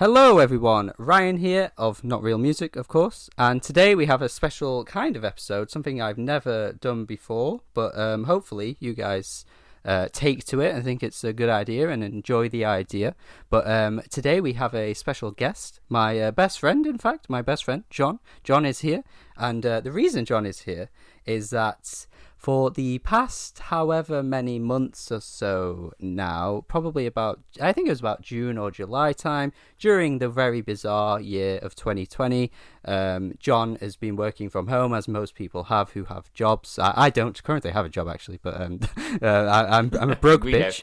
Hello everyone, Ryan here of Not Real Music, of course, and today we have a special kind of episode, something I've never done before, but hopefully you guys take to it and think it's a good idea and enjoy the idea. But today we have a special guest, my best friend, in fact, my best friend, John. John is here, and the reason John is here is that for the past however many months or so now, probably I think it was about June or July time, during the very bizarre year of 2020, John has been working from home, as most people have who have jobs. I don't currently have a job, actually, but I'm a broke bitch.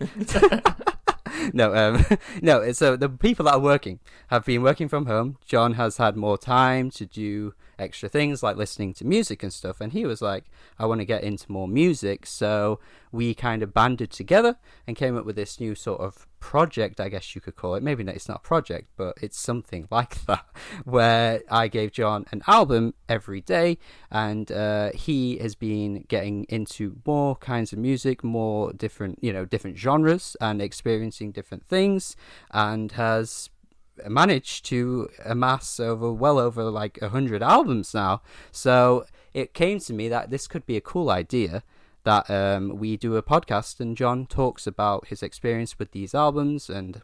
No. So the people that are working have been working from home. John has had more time to do extra things like listening to music and stuff, and he was like, I want to get into more music. So we kind of banded together and came up with this new sort of project, I guess you could call it. Maybe it's not a project, but it's something like that, where I gave John an album every day, and he has been getting into more kinds of music, more different genres, and experiencing different things, and has managed to amass well over like 100 albums now. So it came to me that this could be a cool idea, that we do a podcast and John talks about his experience with these albums and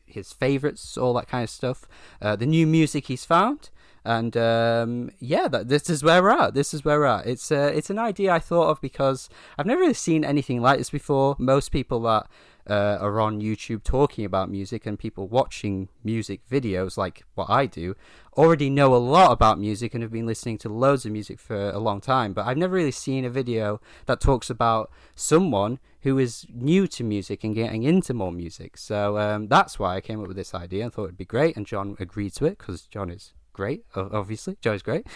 his favorites, all that kind of stuff, the new music he's found. And this is where we're at. It's an idea I thought of because I've never really seen anything like this before. Most people that are on YouTube talking about music and people watching music videos like what I do already know a lot about music and have been listening to loads of music for a long time, but I've never really seen a video that talks about someone who is new to music and getting into more music. So that's why I came up with this idea and thought it'd be great, and John agreed to it because John is great, obviously. Joe's great.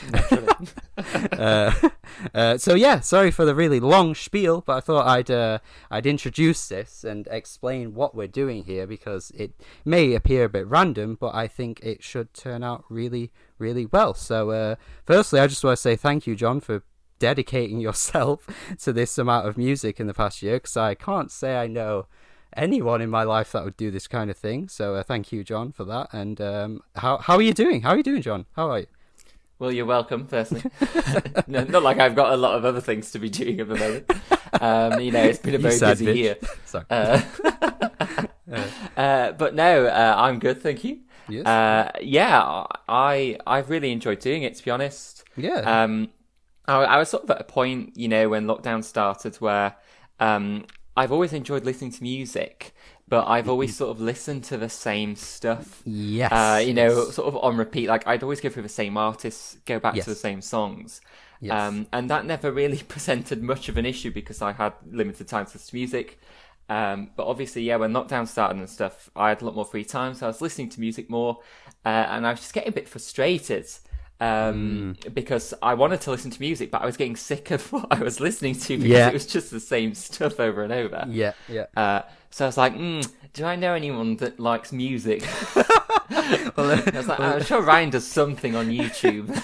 So yeah, sorry for the really long spiel, but I thought I'd introduce this and explain what we're doing here, because it may appear a bit random, but I think it should turn out really, really well. So firstly, I just want to say thank you, John, for dedicating yourself to this amount of music in the past year, because I can't say I know anyone in my life that would do this kind of thing. So thank you, John, for that. And how are you doing? How are you doing, John? How are you? Well, you're welcome, firstly. No, not like I've got a lot of other things to be doing at the moment. It's been a very busy year. Sorry. But no, I'm good, thank you. Yes. I've really enjoyed doing it, to be honest. Yeah. I was sort of at a point, when lockdown started, where I've always enjoyed listening to music, but I've always sort of listened to the same stuff. Yes. Sort of on repeat. Like, I'd always go through the same artists, go back to the same songs. Yes. And that never really presented much of an issue because I had limited time to listen to music. But obviously, when lockdown started and stuff, I had a lot more free time, so I was listening to music more, and I was just getting a bit frustrated. Because I wanted to listen to music, but I was getting sick of what I was listening to because it was just the same stuff over and over. Yeah. So I was like, do I know anyone that likes music? I was like, I'm sure Ryan does something on YouTube.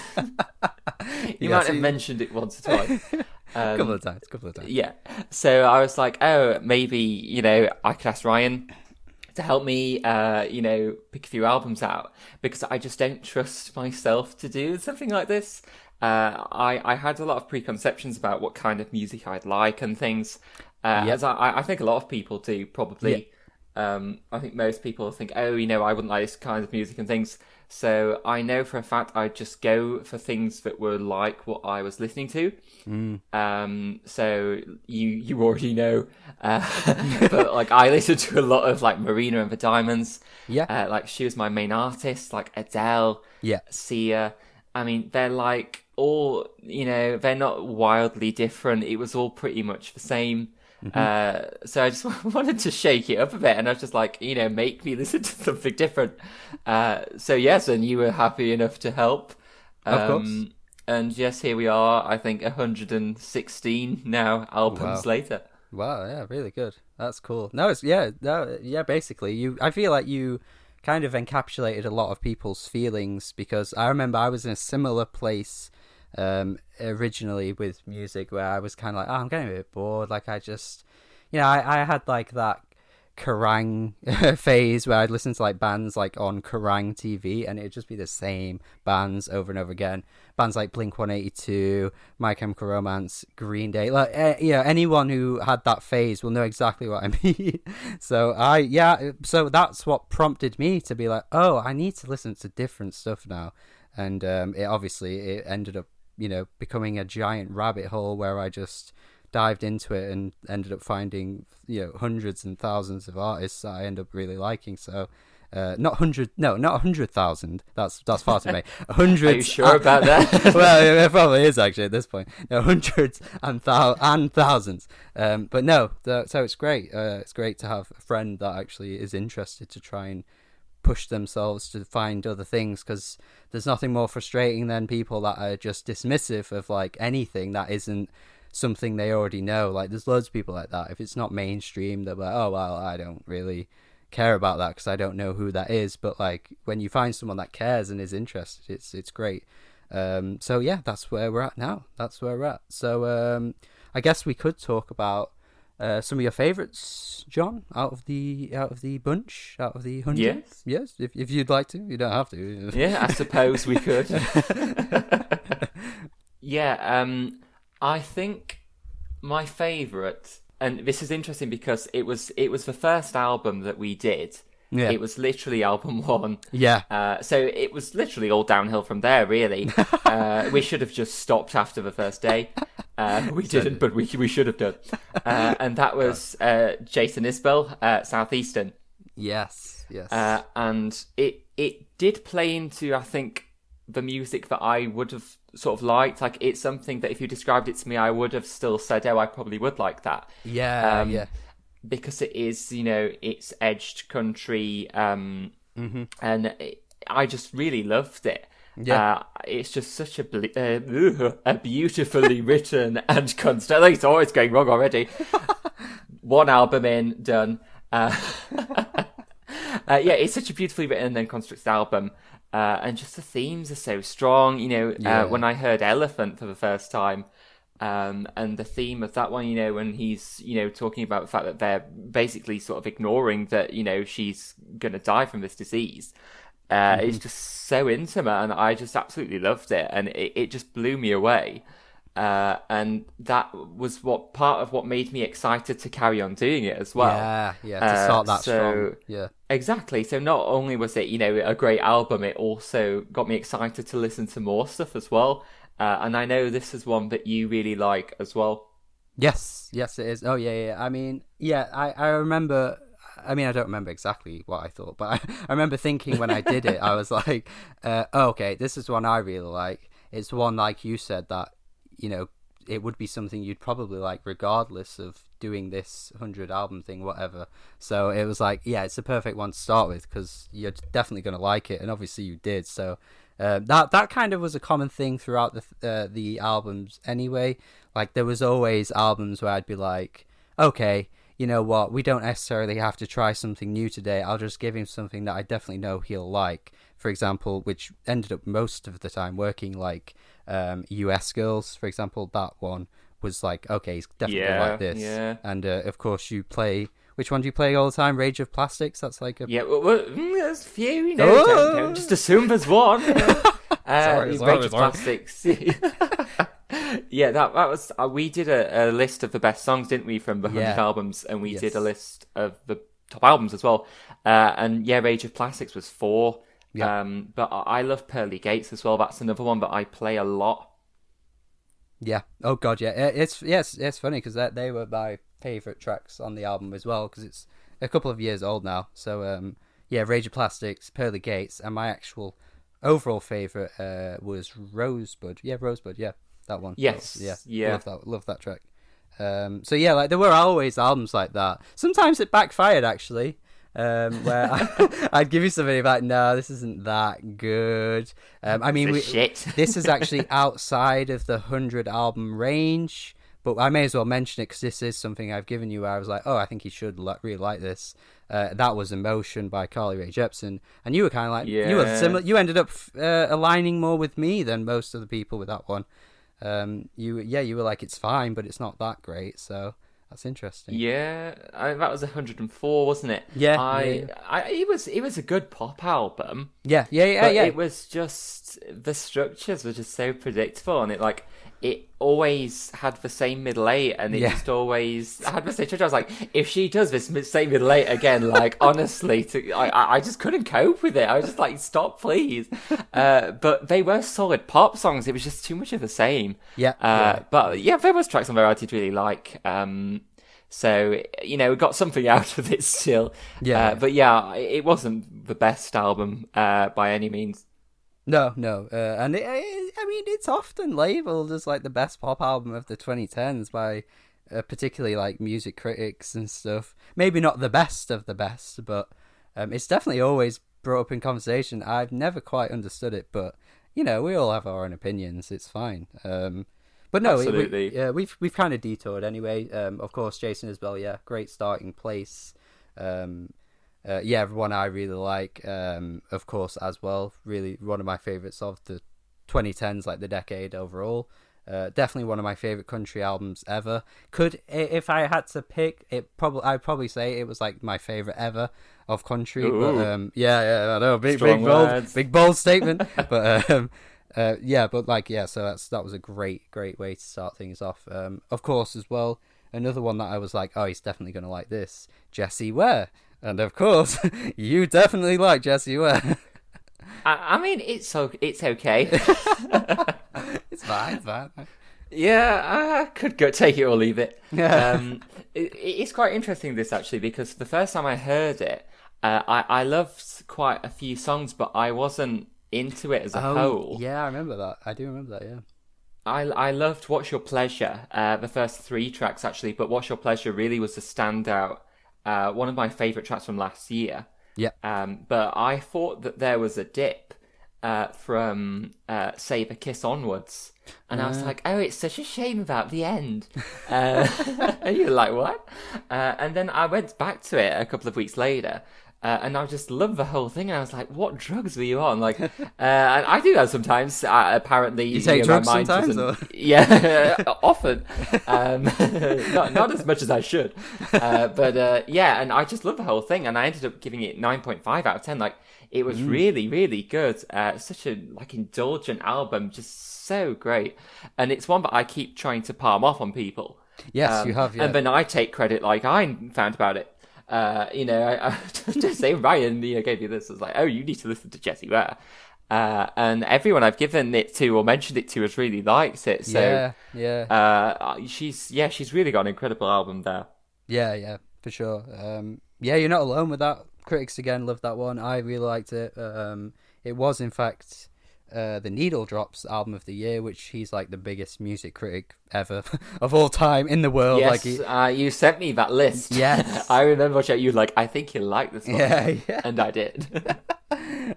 You might have mentioned it once or twice. A couple of times. Yeah. So I was like, maybe, I could ask Ryan to help me, pick a few albums out, because I just don't trust myself to do something like this. I had a lot of preconceptions about what kind of music I'd like and things, as I think a lot of people do, probably. Yeah. I think most people think, I wouldn't like this kind of music and things. So I know for a fact I'd just go for things that were like what I was listening to. So you already know. But like, I listened to a lot of like Marina and the Diamonds. Yeah. Like, she was my main artist, like Adele. Yeah. Sia. I mean, they're like all, they're not wildly different. It was all pretty much the same. So I just wanted to shake it up a bit, and I was just like, make me listen to something different. So yes, and you were happy enough to help. Of course. And yes, here we are, I think 116 now albums later. Wow, yeah, really good. That's cool. No, basically, I feel like you kind of encapsulated a lot of people's feelings, because I remember I was in a similar place originally with music, where I was kind of like, I'm getting a bit bored. Like, I just, I had like that Kerrang phase where I'd listen to like bands like on Kerrang TV, and it'd just be the same bands over and over again. Bands like Blink-182, My Chemical Romance, Green Day. Like, anyone who had that phase will know exactly what I mean. So so that's what prompted me to be like, oh, I need to listen to different stuff now. And it ended up, becoming a giant rabbit hole where I just dived into it and ended up finding hundreds and thousands of artists that I end up really liking. So not 100,000. That's far too many. Hundreds. Are you sure about that? Well, it probably is actually at this point. No, hundreds and thousands. But no, so it's great. It's great to have a friend that actually is interested to try and push themselves to find other things, because there's nothing more frustrating than people that are just dismissive of like anything that isn't something they already know. Like, there's loads of people like that. If it's not mainstream, they're like, oh well, I don't really care about that because I don't know who that is. But like, when you find someone that cares and is interested, it's great. So yeah, that's where we're at now. So I guess we could talk about some of your favorites, John, out of the bunch, out of the 100. Yes, if you'd like to. You don't have to. Yeah, I suppose we could. I think my favourite, and this is interesting because it was the first album that we did. Yeah. It was literally album 1. Yeah. So it was literally all downhill from there, really. We should have just stopped after the first day. We didn't, but we should have done. And that was Jason Isbell, Southeastern. Yes. And it did play into, I think, the music that I would have sort of liked. Like, it's something that if you described it to me, I would have still said, oh, I probably would like that. Yeah. Because it is, it's edged country, and I just really loved it. Yeah. It's just such a beautifully written and constant. It's always going wrong already. One album in, done. It's such a beautifully written and constructed album. And just the themes are so strong. When I heard Elephant for the first time, and the theme of that one, when he's, talking about the fact that they're basically sort of ignoring that, she's going to die from this disease. It's just so intimate, and I just absolutely loved it, and it just blew me away. And that was part of what made me excited to carry on doing it as well. Yeah, to start that strong. Yeah. Exactly. So not only was it, a great album, it also got me excited to listen to more stuff as well. And I know this is one that you really like as well. Yes, it is. Oh, yeah. I mean, I remember... I mean, I don't remember exactly what I thought, but I remember thinking when I did it, I was like, okay, this is one I really like. It's one, like you said, that, it would be something you'd probably like regardless of doing this 100 album thing, whatever. So it was like, yeah, it's the perfect one to start with because you're definitely going to like it, and obviously you did. So that kind of was a common thing throughout the albums anyway. Like, there was always albums where I'd be like, okay, you know what, we don't necessarily have to try something new today. I'll just give him something that I definitely know he'll like. For example, which ended up most of the time working, like US Girls, for example. That one was like, okay, he's definitely like this. Yeah. And of course you play... Which one do you play all the time? Rage of Plastics? That's like a... Yeah, there's a few, don't just assume there's one. Sorry. Rage of Plastics. Yeah, that was... we did a list of the best songs, didn't we, from the 100 albums, and we did a list of the top albums as well. And yeah, Rage of Plastics was 4. Yeah. But I love Pearly Gates as well. That's another one that I play a lot. Yeah. Oh God, yeah. It's funny because they were my favorite tracks on the album as well, because it's a couple of years old now. So Rage of Plastics, Pearly Gates, and my actual overall favorite was Rosebud. Yeah, Rosebud. Yeah, that one. Yes. Yeah. Love that track. So yeah, like there were always albums like that. Sometimes it backfired actually. Where I'd give you something like, no, this isn't that good. I mean, shit. This is actually outside of the 100 album range, but I may as well mention it because this is something I've given you where I was like, oh, I think you should really like this. That was Emotion by Carly Rae Jepsen, and you were kind of like, you were similar. You ended up aligning more with me than most of the people with that one. You were like, it's fine, but it's not that great. So That's interesting. Yeah, that was 104, wasn't it? Yeah, It was a good pop album. Yeah. But it was just, the structures were just so predictable, and it always had the same middle eight, and it just always had the same structure. I was like, if she does this same middle eight again, honestly, I just couldn't cope with it. I was just like, stop, please. But they were solid pop songs. It was just too much of the same. But yeah, there was tracks on there I did really like. So, we got something out of it still. But yeah, it wasn't the best album by any means. No, and it's often labelled as like the best pop album of the 2010s by particularly like music critics and stuff. Maybe not the best of the best, but it's definitely always brought up in conversation. I've never quite understood it, but we all have our own opinions. It's fine. But no, absolutely. We've kind of detoured anyway. Of course, Jason Isbell, great starting place. One I really like, of course, as well. Really, one of my favourites of the 2010s, like the decade overall. Definitely one of my favourite country albums ever. If I had to pick, I'd probably say it was like my favourite ever of country. Ooh. But I know, big bold statement. But so that was a great way to start things off. Of course, as well, another one that I was like, oh, he's definitely going to like this, Jessie Ware. And of course, you definitely like Jessie Ware. I mean, it's okay. It's fine. Yeah, I could go take it or leave it. It's quite interesting, this, actually, because the first time I heard it, I loved quite a few songs, but I wasn't into it as a whole. Yeah, I remember that. I do remember that, yeah. I loved What's Your Pleasure, the first 3 tracks, actually, but What's Your Pleasure really was the standout. One of my favourite tracks from last year. Yeah. But I thought that there was a dip from Save a Kiss onwards. And I was like, oh, it's such a shame about the end. And you're like, what? And then I went back to it a couple of weeks later. And I just loved the whole thing, and I was like, "What drugs were you on?" And I do that sometimes. Apparently, you take drugs my mind sometimes, or? Yeah, often. Not as much as I should, but and I just love the whole thing, and I ended up giving it 9.5 out of 10. It was really, really good. Such a indulgent album, just so great, and it's one that I keep trying to palm off on people. Yes, you have, yeah. And then I take credit, I found about it. I just say Ryan, gave you this. I was like, oh, you need to listen to Jessie Ware. And everyone I've given it to or mentioned it to has really liked it. So she's really got an incredible album there. Yeah, for sure. You're not alone with that. Critics again loved that one. I really liked it. It was in fact the Needle Drops album of the year, which he's like the biggest music critic ever of all time in the world. Yes, you sent me that list. Yes. I remember watching you like, I think you'll like this one. Yeah. And I did.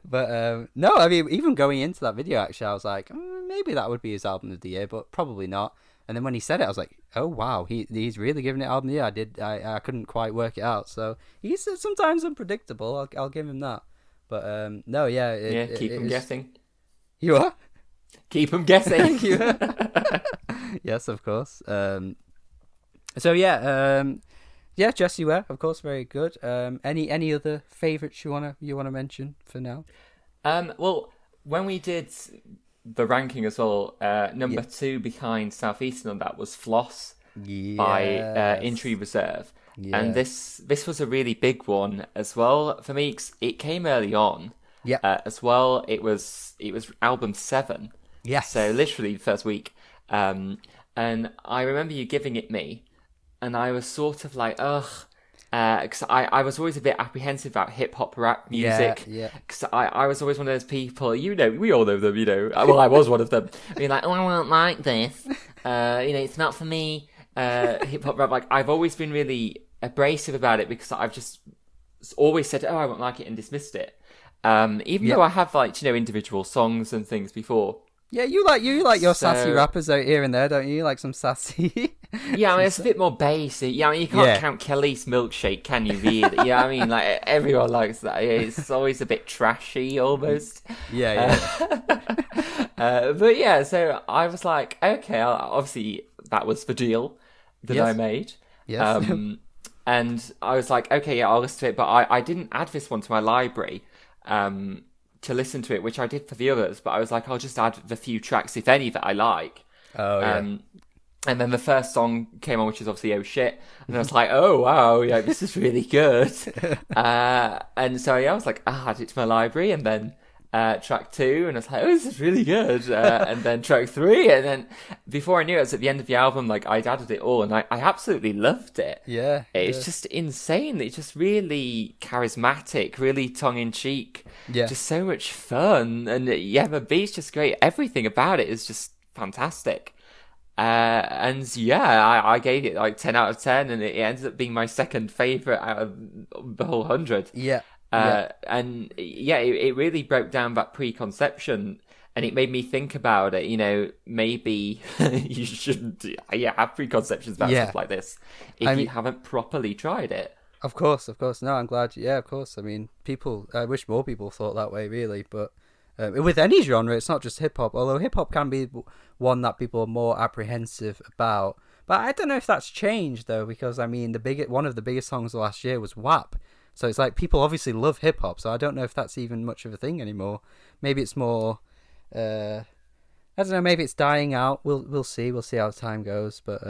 But no, I mean, even going into that video, actually, I was like, maybe that would be his album of the year, but probably not. And then when he said it, I was like, oh wow, he's really giving it album of the year. I couldn't quite work it out. So he's sometimes unpredictable. I'll give him that. But keep him guessing. You are? Keep them guessing. Yes, of course. Jessie Ware, of course, very good. Any other favourites you wanna mention for now? Well, when we did the ranking as well, number 2 behind Southeastern on that was Floss by Injury Reserve. Yeah. And this was a really big one as well for me. It came early on. Yeah. As well, it was album 7. Yes. So literally the first week. And I remember you giving it me, and I was sort of like, ugh. Because I was always a bit apprehensive about hip-hop rap music. Yeah. Because I was always one of those people, we all know them, Well, I was one of them. Being like, oh, I won't like this. It's not for me. Hip-hop rap, I've always been really abrasive about it because I've just always said, oh, I won't like it, and dismissed it. Even though I have individual songs and things before. Yeah, you like your sassy rappers out here and there, don't you? Like some sassy. Yeah, I mean, it's a bit more basic. Yeah, I mean, you can't count Kelly's Milkshake, can you? Really? Yeah, I mean, everyone likes that. Yeah, it's always a bit trashy, almost. Yeah. But yeah, so I was like, okay, obviously that was the deal that I made. Yes. And I was like, okay, yeah, I'll listen to it. But I didn't add this one to my library to listen to it, which I did for the others. But I was like, I'll just add the few tracks, if any, that I like. Oh, yeah. And then the first song came on, which is obviously Oh Shit. And I was like, oh, wow, yeah, this is really good. And so, yeah, I was like, I add it to my library. And then track 2, and I was like, oh, this is really good. And then track 3. And then before I knew it, was at the end of the album, like, I'd added it all. And I absolutely loved it. Yeah. It's just insane. It's just really charismatic, really tongue-in-cheek. Yeah. Just so much fun. And yeah, the beat's just great. Everything about it is just fantastic. And yeah, I gave it like 10 out of 10, and it ended up being my second favourite out of the whole 100. Yeah. And yeah, it really broke down that preconception, and it made me think about it. You know, maybe you shouldn't have preconceptions about stuff like this if you haven't properly tried it. Of course. No, I'm glad. Yeah, of course. I mean, I wish more people thought that way, really, but with any genre, it's not just hip hop, although hip hop can be one that people are more apprehensive about. But I don't know if that's changed, though, because I mean, one of the biggest songs of last year was WAP. So it's like people obviously love hip hop, so I don't know if that's even much of a thing anymore. Maybe it's more, I don't know, maybe it's dying out. We'll see. We'll see how time goes. But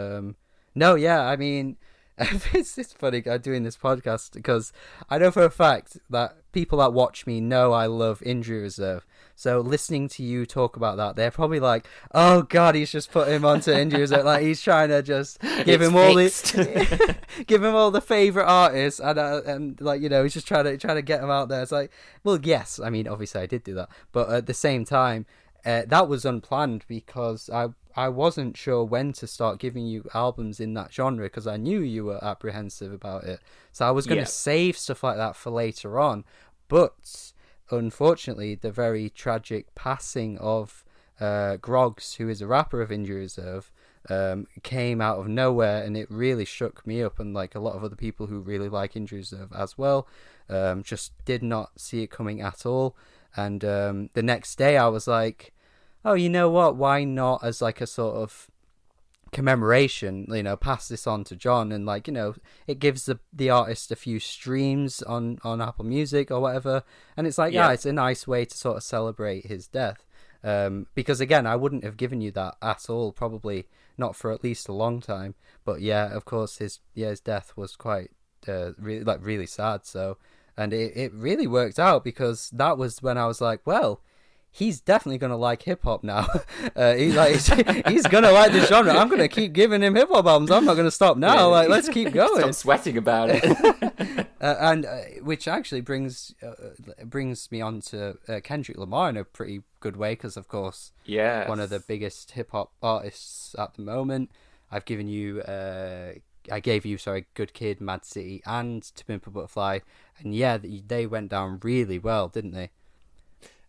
no, yeah, I mean, it's funny doing this podcast because I know for a fact that people that watch me know I love Injury Reserve. So listening to you talk about that, they're probably like, "Oh God, he's just put him onto Injury Reserve. Like he's trying to just give him all the favorite artists, and like he's just trying to get him out there." It's like, well, yes, I mean, obviously I did do that, but at the same time, that was unplanned because I wasn't sure when to start giving you albums in that genre because I knew you were apprehensive about it. So I was going to save stuff like that for later on. But unfortunately, the very tragic passing of Groggs, who is a rapper of Injury Reserve, came out of nowhere, and it really shook me up, and like a lot of other people who really like Injury Reserve as well, just did not see it coming at all. And the next day I was like, oh, you know what? Why not as like a sort of commemoration, pass this on to John, and like, it gives the artist a few streams on Apple Music or whatever. And it's like, it's a nice way to sort of celebrate his death. Because again, I wouldn't have given you that at all, probably not for at least a long time. But yeah, of course, his death was quite really sad. So, and it really worked out because that was when I was like, well, he's definitely going to like hip-hop now. He's going to like this genre. I'm going to keep giving him hip-hop albums. I'm not going to stop now. Yeah. Like, let's keep going. Stop sweating about it. And which actually brings me on to Kendrick Lamar in a pretty good way because, of course, one of the biggest hip-hop artists at the moment. I gave you, Good Kid, Mad City, and To Pimp a Butterfly. And yeah, they went down really well, didn't they?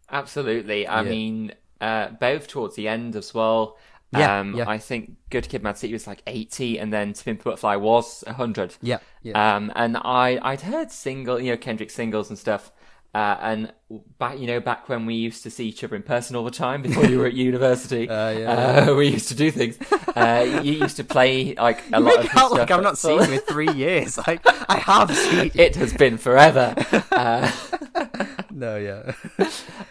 Absolutely. I mean, both towards the end as well. I think Good Kid, Mad City was like 80, and then To Pimp a Butterfly was 100. Yeah. And I'd heard Kendrick singles and stuff. And back when we used to see each other in person all the time before you were at university, we used to do things. You used to play like a lot of stuff. Like I've not seen you in 3 years. Like I have seen you. It has been forever. No, yeah.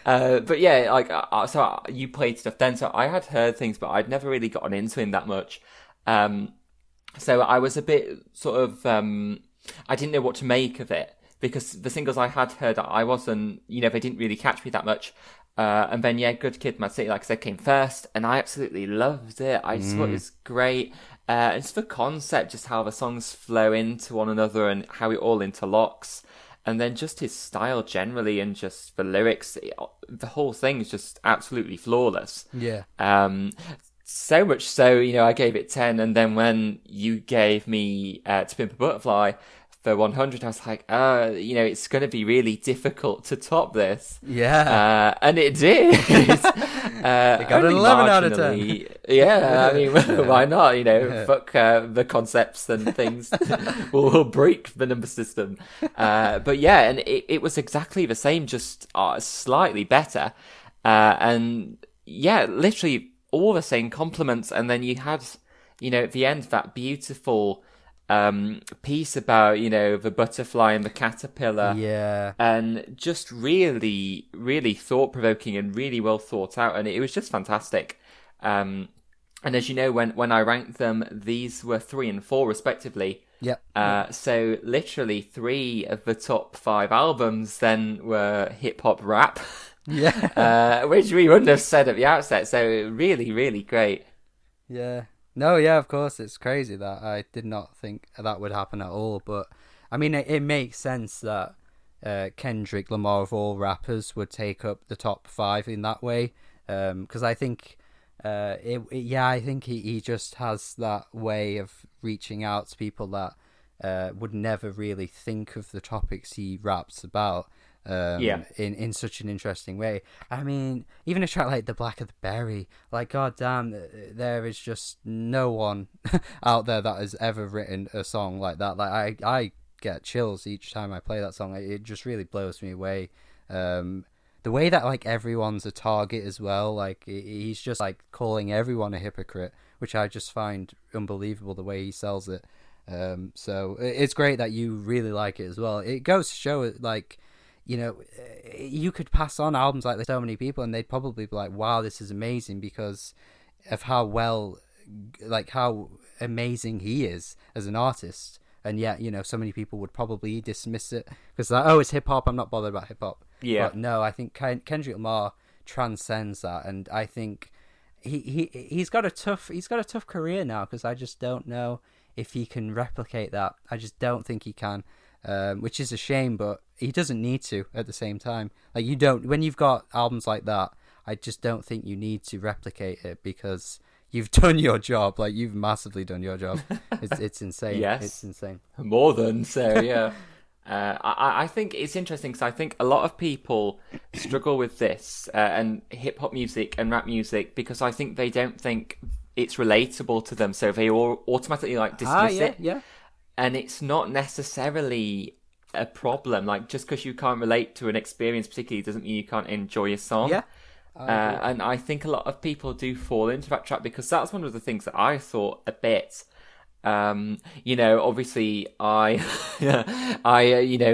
But yeah, so you played stuff then. So I had heard things, but I'd never really gotten into him that much. So I was a bit sort of, I didn't know what to make of it. Because the singles I had heard, I wasn't, they didn't really catch me that much. And then, Good Kid, Mad City, like I said, came first, and I absolutely loved it. I just thought it was great. It's the concept, just how the songs flow into one another and how it all interlocks. And then just his style generally and just the lyrics, the whole thing is just absolutely flawless. Yeah. So much so, I gave it 10, and then when you gave me To Pimp a Butterfly for 100, I was like, it's going to be really difficult to top this. Yeah. And it did. It got an 11 out of 10. Yeah, I mean, why not? Fuck the concepts and things. we'll break the number system. But yeah, and it was exactly the same, just slightly better. And yeah, literally all the same compliments. And then you had, at the end, that beautiful piece about, the butterfly and the caterpillar. Yeah. And just really, really thought-provoking and really well thought out. And it was just fantastic. And as you know, when I ranked them, these were 3 and 4 respectively. Yeah. So literally 3 of the top 5 albums then were hip-hop rap. Yeah. Which we wouldn't have said at the outset. So really, really great. Yeah. No, yeah, of course. It's crazy that I did not think that would happen at all. But, I mean, it makes sense that Kendrick Lamar, of all rappers, would take up the top 5 in that way. Because I think, I think he just has that way of reaching out to people that would never really think of the topics he raps about. In such an interesting way. I mean, even a track like The Black of the Berry, like, goddamn, there is just no one out there that has ever written a song like that. Like, I get chills each time I play that song. It just really blows me away. The way that, like, everyone's a target as well, like, he's just, like, calling everyone a hypocrite, which I just find unbelievable the way he sells it. So it's great that you really like it as well. It goes to show, like, you could pass on albums like this to so many people and they'd probably be like, wow, this is amazing because of how amazing he is as an artist. And yet, so many people would probably dismiss it because like, oh, it's hip hop, I'm not bothered about hip hop. Yeah. But no, I think Kendrick Lamar transcends that, and I think he's got a tough career now because I just don't know if he can replicate that. I just don't think he can. Which is a shame, but he doesn't need to at the same time. Like, you don't, when you've got albums like that, I just don't think you need to replicate it because you've done your job. Like, you've massively done your job. It's insane. Yes. It's insane. More than, so, yeah. I think it's interesting because I think a lot of people struggle with this and hip-hop music and rap music because I think they don't think it's relatable to them, so they all automatically, like, dismiss it. Yeah. And it's not necessarily a problem. Like, just because you can't relate to an experience particularly doesn't mean you can't enjoy a song. Yeah. And I think a lot of people do fall into that trap because that's one of the things that I thought a bit. Obviously I,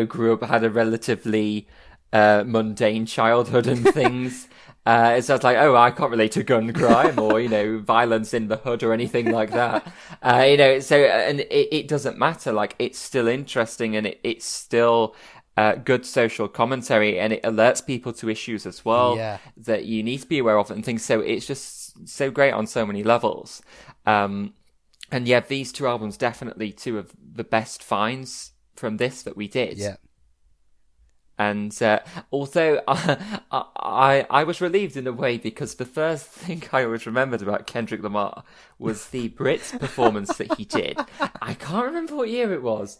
grew up, had a relatively mundane childhood and things. So I was like, oh, I can't relate to gun crime or, violence in the hood or anything like that. And it doesn't matter. Like, it's still interesting and it's still good social commentary and it alerts people to issues as well that you need to be aware of and things. So it's just so great on so many levels. And yeah, these 2 albums definitely 2 of the best finds from this that we did. Yeah. And although I was relieved in a way because the first thing I always remembered about Kendrick Lamar was the Brits performance that he did. I can't remember what year it was,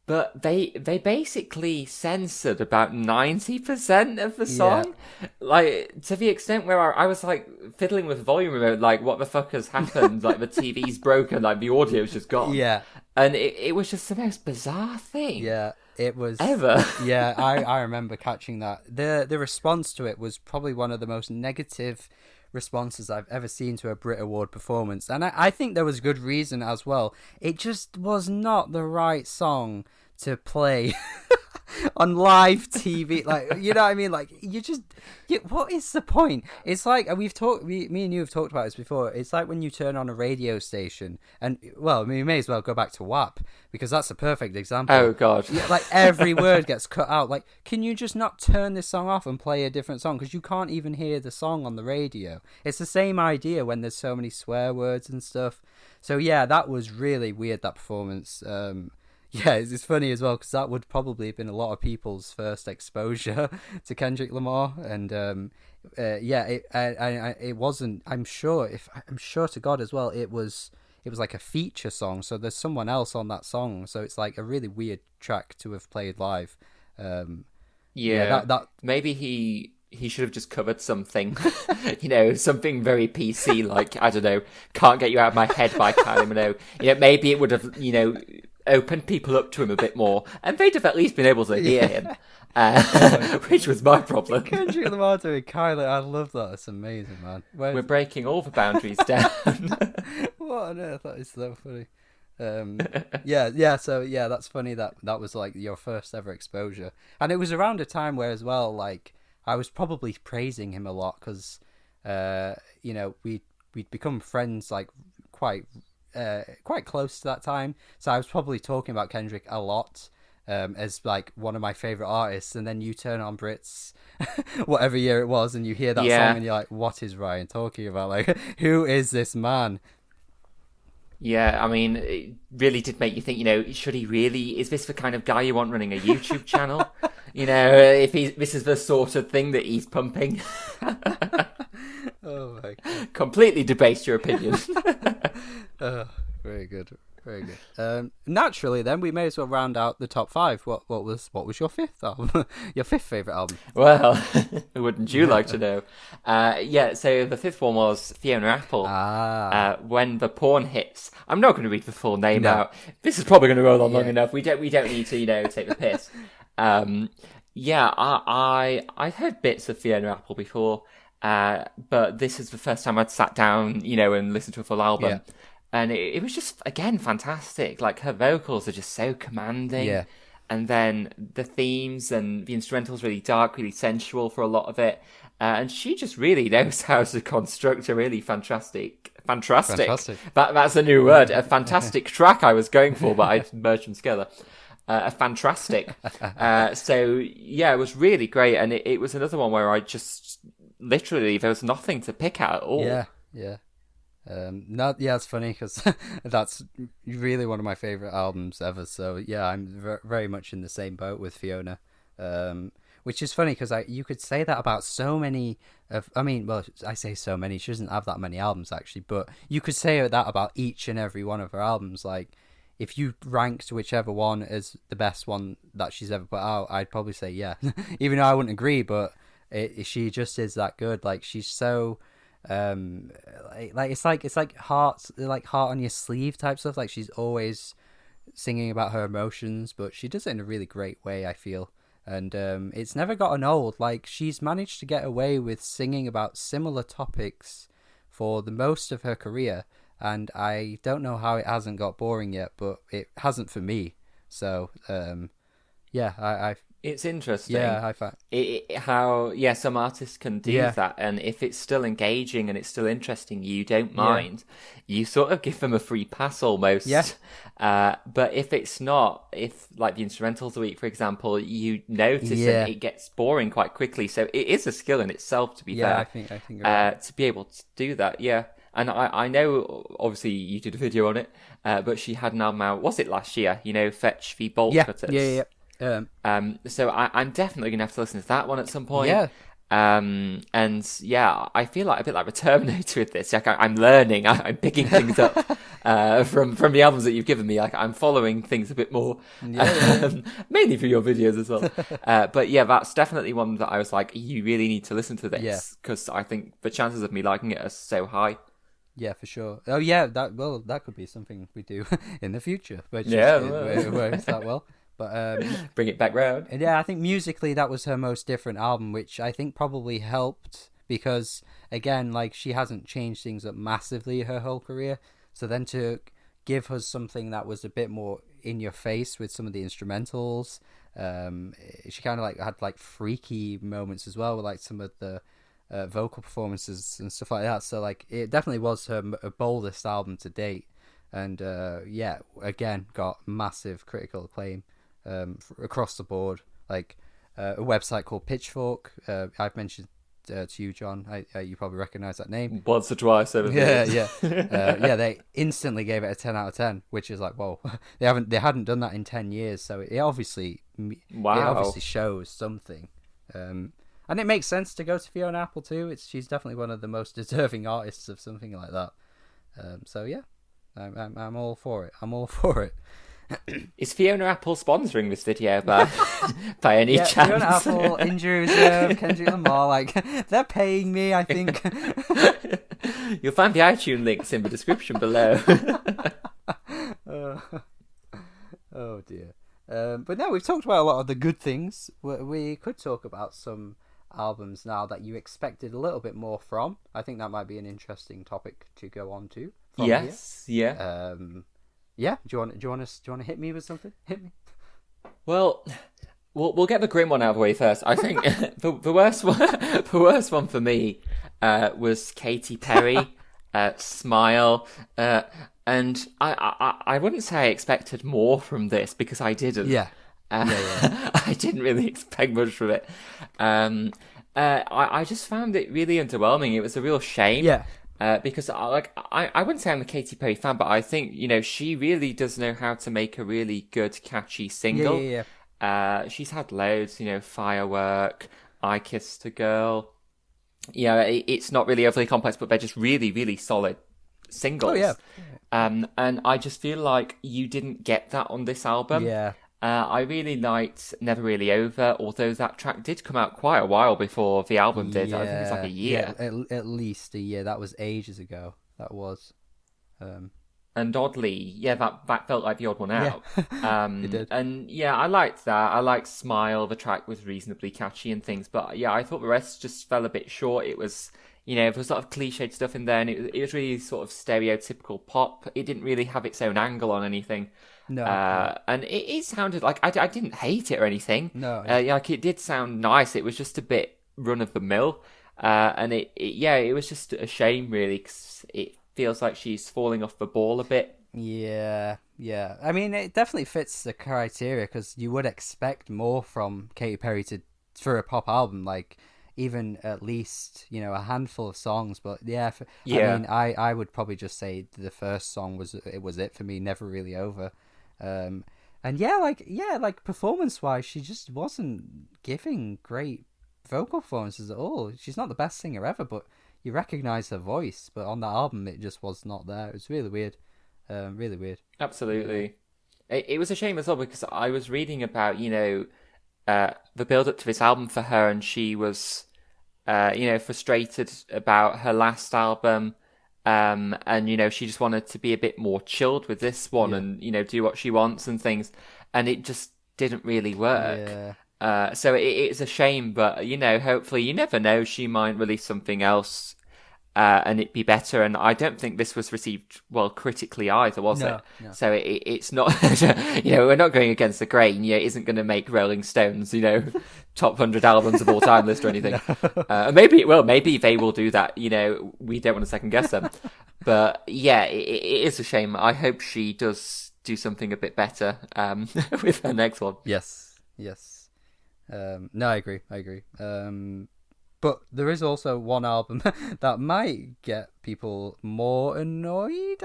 but they basically censored about 90% of the song. Yeah. Like, to the extent where I was like fiddling with the volume remote, like, what the fuck has happened? Like, the TV's broken, like the audio's just gone. Yeah. And it was just the most bizarre thing. Yeah. It was ever. Yeah, I remember catching that. The response to it was probably one of the most negative responses I've ever seen to a Brit Award performance. And I think there was good reason as well. It just was not the right song to play on live TV. Like, you know what I mean? Like, what is the point? It's like, me and you have talked about this before. It's like when you turn on a radio station and, well, I mean, you may as well go back to WAP because that's a perfect example. Oh, God. Like, every word gets cut out. Like, can you just not turn this song off and play a different song? Because you can't even hear the song on the radio. It's the same idea when there's so many swear words and stuff. So, yeah, that was really weird, that performance. Yeah, it's funny as well because that would probably have been a lot of people's first exposure to Kendrick Lamar, and it wasn't. I'm sure to God as well, it was like a feature song. So there's someone else on that song. So it's like a really weird track to have played live. That maybe he should have just covered something, something very PC, like, I don't know, Can't Get You Out of My Head by Kylie Minogue. Maybe it would have, opened people up to him a bit more, and they'd have at least been able to hear him, which was my problem. Kendrick Lamar doing Kylie, I love that. It's amazing, man. We're breaking all the boundaries down. What on earth? That is so funny. Yeah. So yeah, that's funny that was like your first ever exposure, and it was around a time where as well, like I was probably praising him a lot because, we'd become friends like quite quite close to that time. So I was probably talking about Kendrick a lot. As like one of my favorite artists, and then you turn on Brits, whatever year it was, and you hear that song, and you're like, "What is Ryan talking about? Like, who is this man?" Yeah, I mean, it really did make you think, should he really, is this the kind of guy you want running a YouTube channel? If this is the sort of thing that he's pumping. Oh my God. Completely debased your opinion. Very good. Very good. Naturally, then we may as well round out the top five. What was your fifth album? Your fifth favorite album? Well, wouldn't you like to know? So the fifth one was Fiona Apple. When the Porn Hits. I'm not going to read the full name out. This is probably going to roll on long enough. We don't need to take the piss. I heard bits of Fiona Apple before, but this is the first time I'd sat down, and listened to a full album. Yeah. And it was just, again, fantastic. Like, her vocals are just so commanding. Yeah. And then the themes and the instrumentals really dark, really sensual for a lot of it. And she just really knows how to construct a really fantastic. That's a new word. A fantastic track I was going for, but I merged them together. A fantastic. It was really great. And it was another one where I just, literally, there was nothing to pick at all. Yeah. It's funny because that's really one of my favorite albums ever. So yeah, I'm very much in the same boat with Fiona, which is funny because you could say that about so many I say so many. She doesn't have that many albums actually, but you could say that about each and every one of her albums. Like if you ranked whichever one as the best one that she's ever put out, I'd probably say yeah, even though I wouldn't agree, but she just is that good. Like she's so. It's like heart on your sleeve type stuff. Like she's always singing about her emotions, but she does it in a really great way, I feel. And it's never gotten old. Like she's managed to get away with singing about similar topics for the most of her career, and I don't know how it hasn't got boring yet, but it hasn't for me. So I it's interesting. Yeah, I find how some artists can do that, and if it's still engaging and it's still interesting, you don't mind. You sort of give them a free pass almost. Yeah. But if it's not, if like the instrumentals are weak, for example, you notice that it gets boring quite quickly. So it is a skill in itself, to be fair. I think right. To be able to do that, yeah. And I know, obviously, you did a video on it, but she had an album out, was it last year? Fetch the Bolt Cutters. Yeah. So I'm definitely gonna have to listen to that one at some point. Yeah. I feel like a bit like a Terminator with this. Like I'm learning, I'm picking things up from the albums that you've given me. Like I'm following things a bit more, mainly for your videos as well. But yeah, that's definitely one that I was like, you really need to listen to this because I think the chances of me liking it are so high. Yeah, for sure. Oh yeah, that could be something we do in the future. Where it's that well. But bring it back round. And yeah, I think musically that was her most different album, which I think probably helped because again, like she hasn't changed things up massively her whole career. So then to give us something that was a bit more in your face with some of the instrumentals, she kind of like had like freaky moments as well with like some of the vocal performances and stuff like that. So like it definitely was her boldest album to date, and again got massive critical acclaim. Across the board, like a website called Pitchfork. I've mentioned to you, John. You probably recognise that name. Once or twice over there. They instantly gave it a 10 out of 10, which is like, whoa. They hadn't done that in 10 years, so it obviously shows something. And it makes sense to go to Fiona Apple too. She's definitely one of the most deserving artists of something like that. I'm all for it. Is Fiona Apple sponsoring this video by any chance? Fiona Apple, Injury Reserve, Kendrick Lamar, like they're paying me, I think. You'll find the iTunes links in the description below. Oh dear. But no, we've talked about a lot of the good things. We could talk about some albums now that you expected a little bit more from. I think that might be an interesting topic to go on to. Yes, here. Yeah. Yeah. Do you want to hit me with something? Hit me. Well, we'll get the grim one out of the way first. I think the worst one for me was Katy Perry, Smile, and I wouldn't say I expected more from this because I didn't. Yeah. I didn't really expect much from it. I just found it really underwhelming. It was a real shame. Yeah. Because I wouldn't say I'm a Katy Perry fan, but I think she really does know how to make a really good, catchy single. Yeah. She's had loads, Firework, I Kissed a Girl. It's not really overly complex, but they're just really, really solid singles. Oh yeah. And I just feel like you didn't get that on this album. Yeah. I really liked Never Really Over, although that track did come out quite a while before the album did. I think it's like a year. Yeah, at least a year. That was ages ago. That was. And oddly, that felt like the odd one out. It did. And I liked that. I liked Smile. The track was reasonably catchy and things. But I thought the rest just fell a bit short. It was, there was a lot of cliched stuff in there, and it was really sort of stereotypical pop. It didn't really have its own angle on anything. No. And it sounded like I didn't hate it or anything. No. Like it did sound nice. It was just a bit run of the mill. And it was just a shame really, because it feels like she's falling off the ball a bit. Yeah. I mean, it definitely fits the criteria because you would expect more from Katy Perry for a pop album, like even at least a handful of songs. But I mean, I would probably just say the first song was it for me. Never Really Over. And like performance wise, she just wasn't giving great vocal performances at all. She's not the best singer ever, but you recognize her voice. But on that album, it just was not there. It was really weird. Really weird. Absolutely. It was a shame as well because I was reading about the build up to this album for her, and she was frustrated about her last album. And she just wanted to be a bit more chilled with this one and do what she wants and things, and it just didn't really work. So it's a shame, but hopefully, you never know, she might release something else and it be better. And I don't think this was received well critically either, was it? No. So it's not we're not going against the grain. It isn't going to make Rolling Stones top 100 albums of all time list or anything. Maybe it will. Maybe they will do that. We don't want to second guess them. But it is a shame. I hope she does do something a bit better with her next one. Yes. No, I agree. But there is also one album that might get people more annoyed.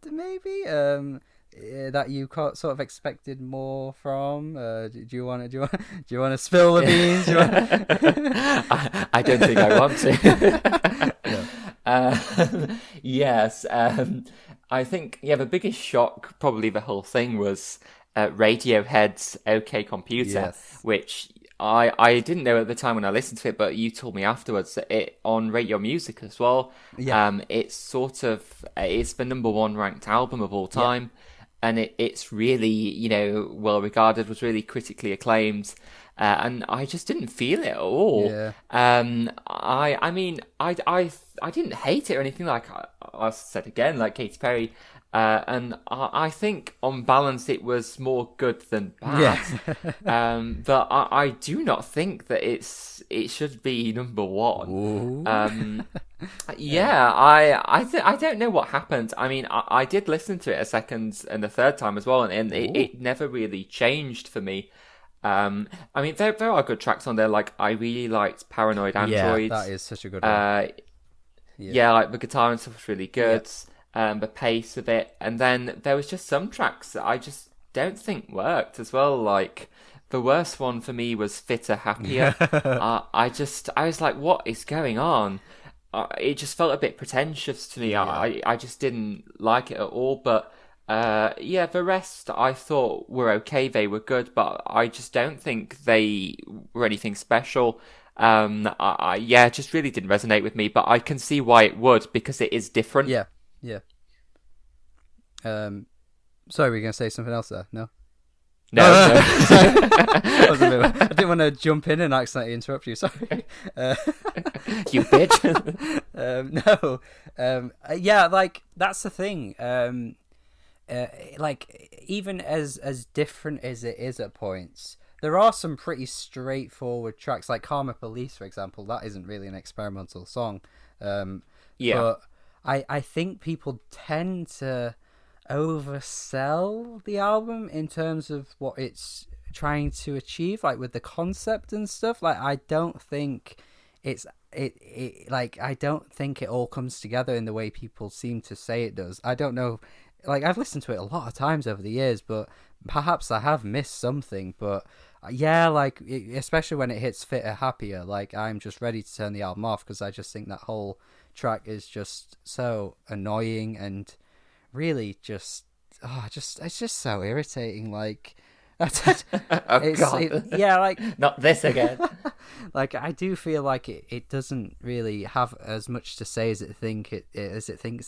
Maybe. That you sort of expected more from. Do you want to spill the beans? I don't think I want to. Yes. I think the biggest shock, probably the whole thing, was Radiohead's OK Computer, which I didn't know at the time when I listened to it, but you told me afterwards that it on Radio Music as well. It's sort of it's the number one ranked album of all time. And it's really, well regarded, was really critically acclaimed, and I just didn't feel it at all. I mean, I didn't hate it or anything. Like I said again, like Katy Perry, and I think on balance it was more good than bad. But I do not think that it should be number one. I don't know what happened. I mean, I did listen to it a second and a third time as well, and it never really changed for me. I mean, there are good tracks on there. Like I really liked Paranoid Android. Yeah, that is such a good one. Like the guitar and stuff was really good. The pace of it, and then there was just some tracks that I just don't think worked as well. Like the worst one for me was Fitter Happier. I was like, what is going on? It just felt a bit pretentious to me. I just didn't like it at all. But the rest I thought were okay. They were good, but I just don't think they were anything special. It just really didn't resonate with me. But I can see why it would, because it is different. Yeah. Sorry, were you going to say something else there? No. No. I didn't want to jump in and accidentally interrupt you. Sorry. You bitch. No. Like that's the thing. like even as different as it is at points, there are some pretty straightforward tracks, like Karma Police, for example. That isn't really an experimental song, Yeah. but I think people tend to oversell the album in terms of what it's trying to achieve, like with the concept and stuff. Like I don't think I don't think it all comes together in the way people seem to say it does. I don't know, like I've listened to it a lot of times over the years, but perhaps I have missed something. But yeah, like especially when it hits Fitter Happier, like I'm just ready to turn the album off, because I just think that whole track is just so annoying and really just it's just so irritating. Like Oh God! yeah, like Not this again. like I do feel like it doesn't really have as much to say as it thinks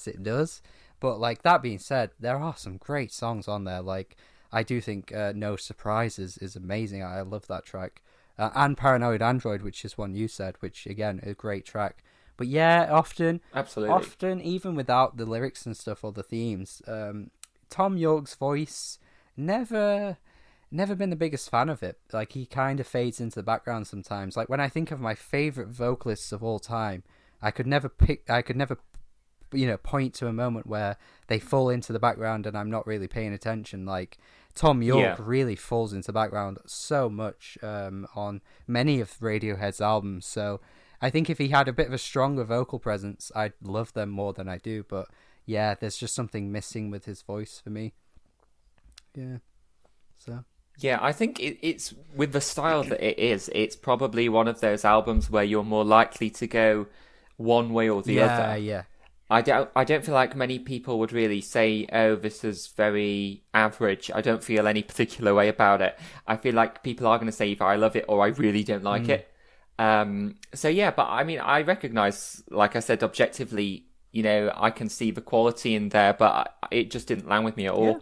it does. But like that being said, there are some great songs on there. Like I do think No Surprises is amazing. I love that track, and Paranoid Android, which is one you said, which again is a great track. But yeah, Absolutely. often even without the lyrics and stuff or the themes, Tom York's voice never been the biggest fan of it. Like he kind of fades into the background sometimes. Like when I think of my favorite vocalists of all time, I could never point to a moment where they fall into the background and I'm not really paying attention. Like Tom York really falls into the background so much on many of Radiohead's albums. So I think if he had a bit of a stronger vocal presence, I'd love them more than I do. But yeah, there's just something missing with his voice for me. Yeah. So. Yeah, I think it's with the style that it is. It's probably one of those albums where you're more likely to go one way or the other. Yeah. I don't feel like many people would really say, "Oh, this is very average." I don't feel any particular way about it. I feel like people are going to say either I love it or I really don't like it. So yeah, but I mean, I recognize, like I said, objectively, I can see the quality in there, but it just didn't land with me at all.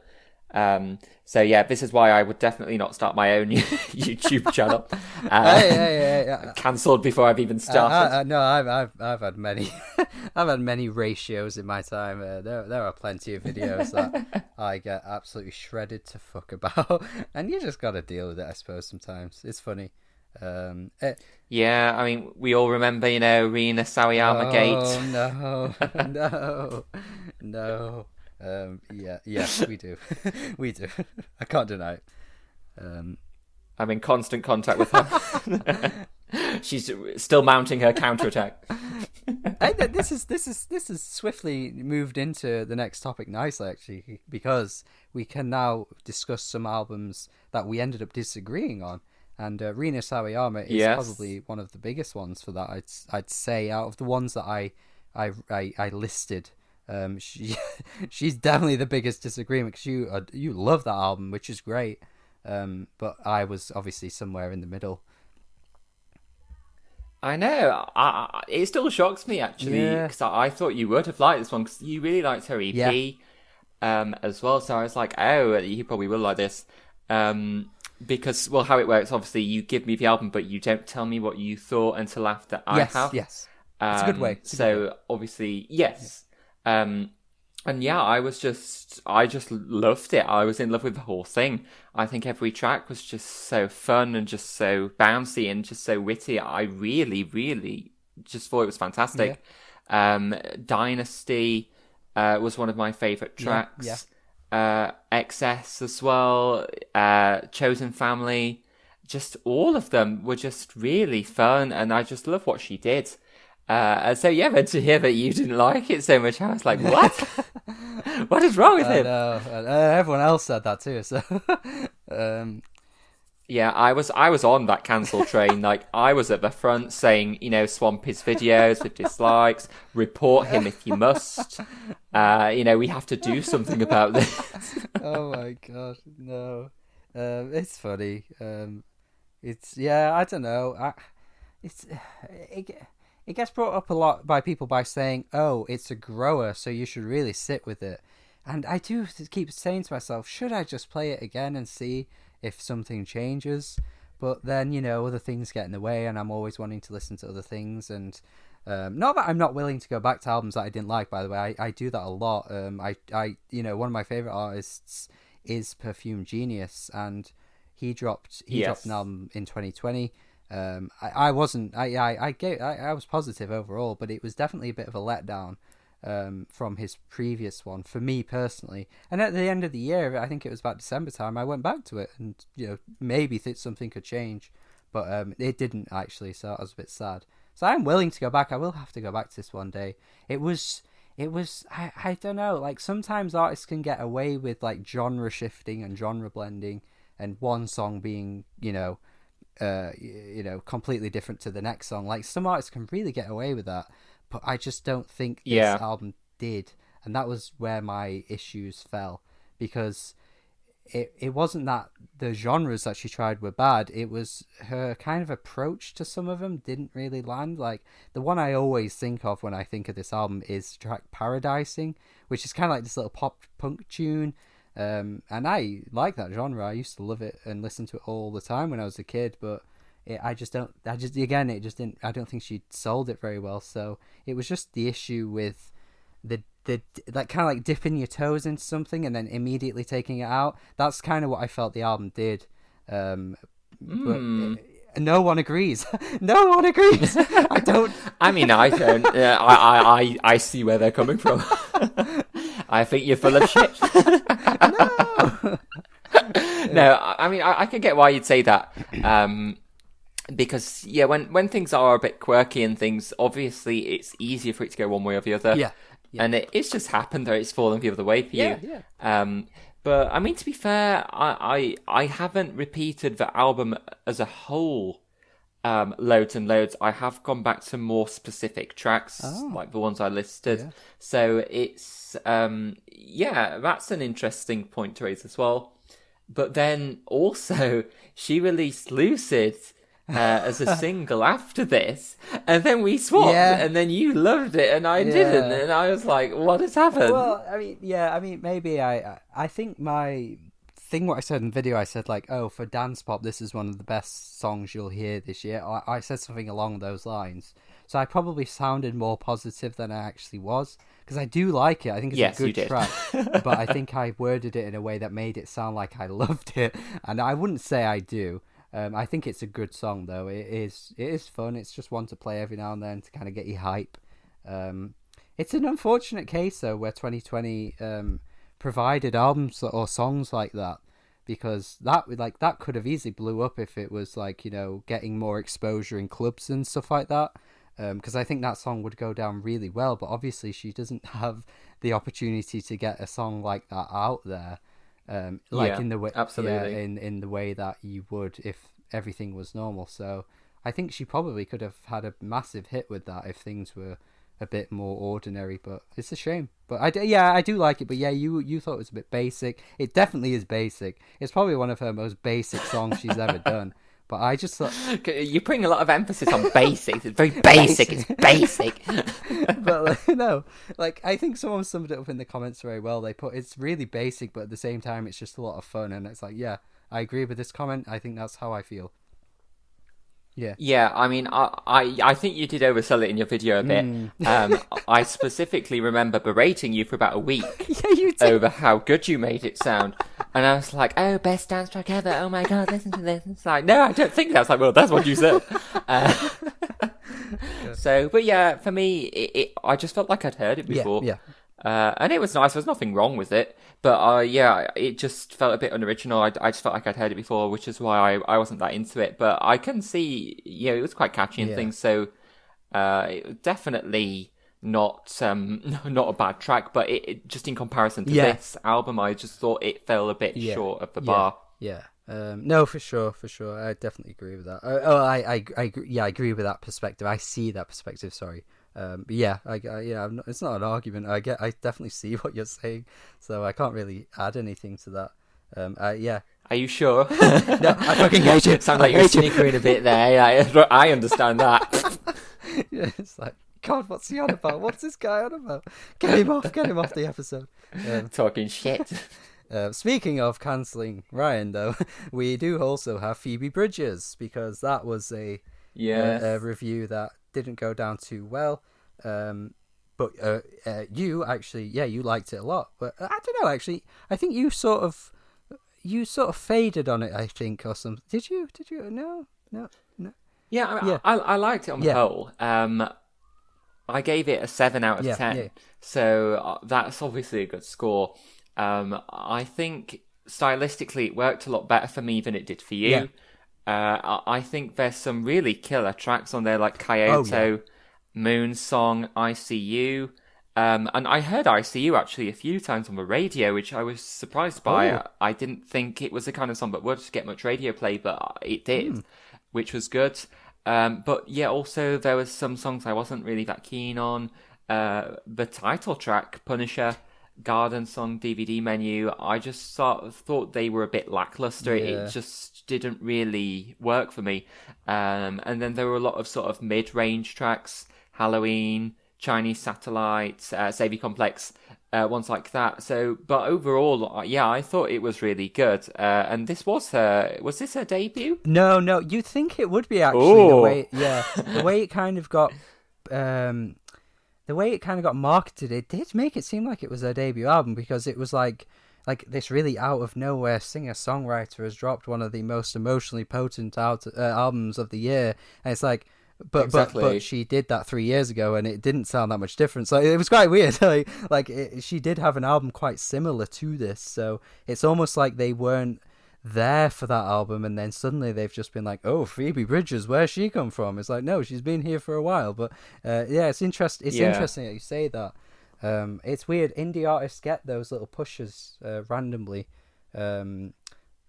So yeah, this is why I would definitely not start my own YouTube channel. Cancelled before I've even started. No, I've had many, I've had many ratios in my time. There are plenty of videos that I get absolutely shredded to fuck about, and you just got to deal with it, I suppose. Sometimes it's funny. Yeah, I mean, we all remember, Rina Sawayama Gate. Oh no. Yes, we do. We do. I can't deny it. I'm in constant contact with her. She's still mounting her counterattack. This is swiftly moved into the next topic nicely, actually, because we can now discuss some albums that we ended up disagreeing on, and Rina Sawayama is probably one of the biggest ones for that. I'd say out of the ones that I listed. She's definitely the biggest disagreement, because you love that album, which is great, but I was obviously somewhere in the middle. I know. It still shocks me, actually, because I thought you would have liked this one, because you really liked her EP as well. So I was like, oh, you probably will like this, because, well, how it works, obviously, you give me the album, but you don't tell me what you thought until after I have. Yes, it's a good way. Obviously, yes. And yeah, I just loved it. I was in love with the whole thing. I think every track was just so fun and just so bouncy and just so witty. I really, really just thought it was fantastic. Dynasty was one of my favourite tracks. XS as well. Chosen Family. Just all of them were just really fun, and I just love what she did. So yeah, but to hear that you didn't like it so much, I was like, what? What is wrong with him? Everyone else said that too, so... Yeah, I was on that cancel train. Like, I was at the front saying, swamp his videos with dislikes, report him if you must. We have to do something about this. Oh my god, no. It's funny. I don't know. It gets brought up a lot by people by saying, oh, it's a grower, so you should really sit with it. And I do keep saying to myself, should I just play it again and see if something changes? But then, other things get in the way, and I'm always wanting to listen to other things. And Not that I'm not willing to go back to albums that I didn't like, by the way. I do that a lot. One of my favorite artists is Perfume Genius, and he dropped an album in 2020. I was positive overall, but it was definitely a bit of a letdown from his previous one for me personally. And at the end of the year, I think it was about December time, I went back to it, and maybe something could change, but it didn't actually. So I was a bit sad. So I'm willing to go back. I will have to go back to this one day. It was. I don't know. Like sometimes artists can get away with like genre shifting and genre blending, and one song being completely different to the next song. Like some artists can really get away with that, but I just don't think this album did, and that was where my issues fell, because it wasn't that the genres that she tried were bad. It was her kind of approach to some of them didn't really land. Like the one I always think of when I think of this album is track Paradising, which is kind of like this little pop punk tune. And I like that genre. I used to love it and listen to it all the time when I was a kid, but I don't think she sold it very well. So it was just the issue with the that kind of like dipping your toes into something and then immediately taking it out. That's kind of what I felt the album did. But no one agrees. No one agrees. I don't. I mean, I don't. I see where they're coming from. I think you're full of shit. No. No, I mean, I can get why you'd say that. Because when things are a bit quirky and things, obviously it's easier for it to go one way or the other. Yeah. And it's just happened that it's fallen the other way for you. Yeah. But I mean, to be fair, I haven't repeated the album as a whole loads and loads. I have gone back to more specific tracks, like the ones I listed. Yeah. So it's that's an interesting point to raise as well. But then also she released Lucid as a single after this, and then we swapped, and then you loved it and I didn't, and I was like, what has happened? Well, I mean maybe I think my thing, what I said in the video, I said like, for dance pop this is one of the best songs you'll hear this year. I said something along those lines, so I probably sounded more positive than I actually was, because I do like it. I think it's a good track. But I think I worded it in a way that made it sound like I loved it, and I wouldn't say I do. I think it's a good song, though. It is fun. It's just one to play every now and then to kind of get you hype. It's an unfortunate case, though, where 2020 provided albums or songs like that, because that could have easily blew up if it was like, getting more exposure in clubs and stuff like that. Because I think that song would go down really well, but obviously she doesn't have the opportunity to get a song like that out there. In the way, absolutely, in the way that you would if everything was normal. So I think she probably could have had a massive hit with that if things were a bit more ordinary. But it's a shame. But I do like it. But you thought it was a bit basic. It definitely is basic. It's probably one of her most basic songs she's ever done. But I just thought you're putting a lot of emphasis on basics. It's very basic. It's basic. But I think someone summed it up in the comments very well. They put it's really basic, but at the same time, it's just a lot of fun. And it's like, I agree with this comment. I think that's how I feel. Yeah. Yeah, I mean, I think you did oversell it in your video a bit. I specifically remember berating you for about a week over how good you made it sound. And I was like, best dance track ever. Oh my God, listen to this. It's like, no, I don't think that's like, well, that's what you said. So, but yeah, for me, I just felt like I'd heard it before. Yeah. And it was nice. There's nothing wrong with it. But it just felt a bit unoriginal. I just felt like I'd heard it before, which is why I wasn't that into it. But I can see, it was quite catchy and things. So definitely not a bad track. But it just in comparison to this album, I just thought it fell a bit short of the bar. Yeah. No, for sure. I definitely agree with that. I agree with that perspective. I see that perspective. Sorry. It's not an argument. I definitely see what you're saying, so I can't really add anything to that. Are you sure? No, I fucking hate you. Sounds like you're snickering a bit there. I understand that. Yeah, it's like, God, what's he on about? What's this guy on about? Get him off the episode. Talking shit. Speaking of cancelling Ryan, though, we do also have Phoebe Bridgers, because that was a review that didn't go down too well. But you actually, you liked it a lot. But I don't know, actually. I think you sort of faded on it, I think, or something. Did you? No. Yeah, I liked it on the whole. I gave it a 7 out of 10. Yeah. So that's obviously a good score. I think stylistically it worked a lot better for me than it did for you. I think there's some really killer tracks on there, like Kyoto, Moon Song, ICU. And I heard ICU actually a few times on the radio, which I was surprised by. I didn't think it was the kind of song that would get much radio play, but it did, which was good. But yeah, also there was some songs I wasn't really that keen on. The title track, Punisher, Garden Song, DVD Menu, I just sort of thought they were a bit lackluster. It just didn't really work for me. And then there were a lot of sort of mid-range tracks, Halloween, Chinese Satellite, Savvy Complex, ones like that. So, but overall, I thought it was really good. And this was this her debut? No, you'd think it would be actually. The way it kind of got, marketed, it did make it seem like it was her debut album, because it was like this really out of nowhere singer-songwriter has dropped one of the most emotionally potent albums of the year, and it's like. But she did that 3 years ago, and it didn't sound that much different. So it was quite weird. She did have an album quite similar to this. So it's almost like they weren't there for that album, and then suddenly they've just been like, "Oh, Phoebe Bridgers, where's she come from?" It's like, no, she's been here for a while. But it's interesting. It's interesting that you say that. It's weird. Indie artists get those little pushes randomly.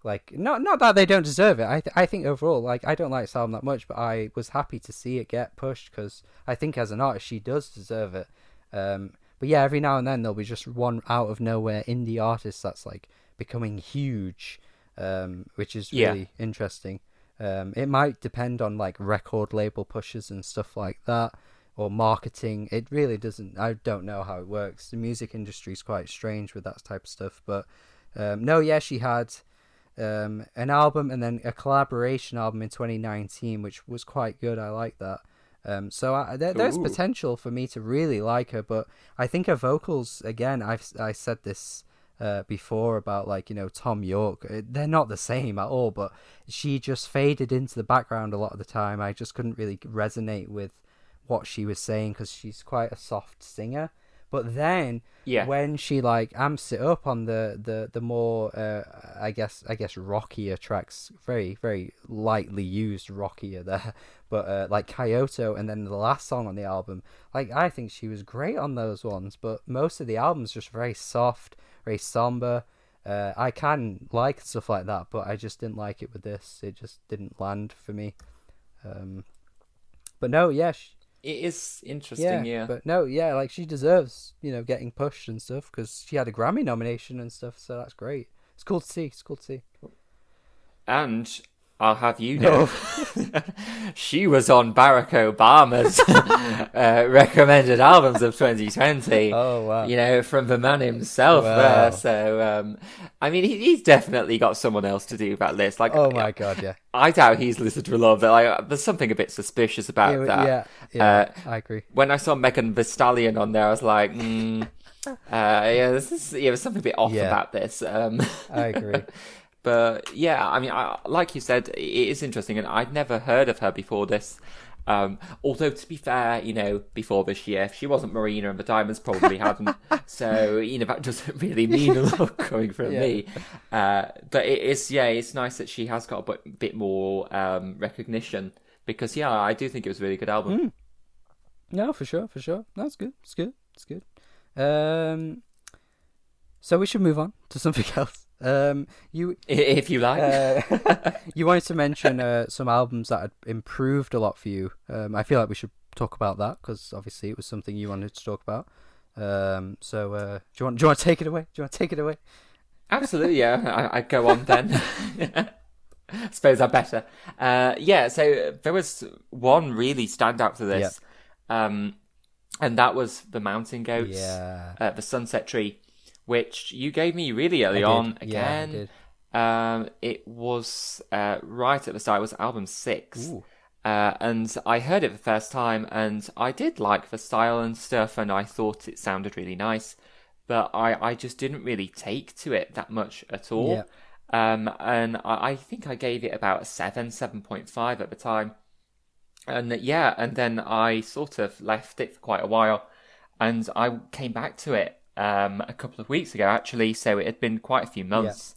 Not that they don't deserve it. I think overall, I don't like this album that much, but I was happy to see it get pushed, because I think as an artist she does deserve it. But yeah, every now and then there'll be just one out of nowhere indie artist that's becoming huge, which is really interesting. It might depend on record label pushes and stuff like that, or marketing. It really doesn't. I don't know how it works. The music industry is quite strange with that type of stuff. But she had. An album and then a collaboration album in 2019, which was quite good. I like that. There's potential for me to really like her, but I think her vocals, again, I said this before about Tom York, they're not the same at all, but she just faded into the background a lot of the time. I just couldn't really resonate with what she was saying, because she's quite a soft singer. But then when she amps it up on the more I guess rockier tracks, very very lightly used rockier there, but like Kyoto and then the last song on the album, I think she was great on those ones. But most of the album's just very soft, very somber. I can like stuff like that, but I just didn't like it with this. It just didn't land for me. But no, it is interesting, But no, she deserves, getting pushed and stuff, because she had a Grammy nomination and stuff, so that's great. It's cool to see. And I'll have you know, she was on Barack Obama's recommended albums of 2020. Oh, wow. From the man himself there. So, I mean, he's definitely got someone else to do that list. Oh my God, yeah. I doubt he's listened to a lot of it. There's something a bit suspicious about that. Yeah, I agree. When I saw Megan Thee Stallion on there, I was like, there's something a bit off about this. I agree. But yeah, I mean, like you said, it is interesting, and I'd never heard of her before this. Although, to be fair, before this year, if she wasn't Marina and the Diamonds probably hadn't. So, that doesn't really mean a lot coming from me. But it is, it's nice that she has got a bit more recognition, because, I do think it was a really good album. No, for sure. That's good. It's good. So we should move on to something else. If you like. You wanted to mention some albums that had improved a lot for you. I feel like we should talk about that, because obviously it was something you wanted to talk about. So do you want to take it away? Absolutely, yeah. I go on then. I suppose I better. So there was one really standout to this, and that was the Mountain Goats, the Sunset Tree, which you gave me really early on. Again, it was right at the start. It was album 6. And I heard it the first time, and I did like the style and stuff, and I thought it sounded really nice, but I just didn't really take to it that much at Yeah. all. And I think I gave it about a 7.5 at the time. And yeah, and then I sort of left it for quite a while, and I came back to it a couple of weeks ago, actually, so it had been quite a few months.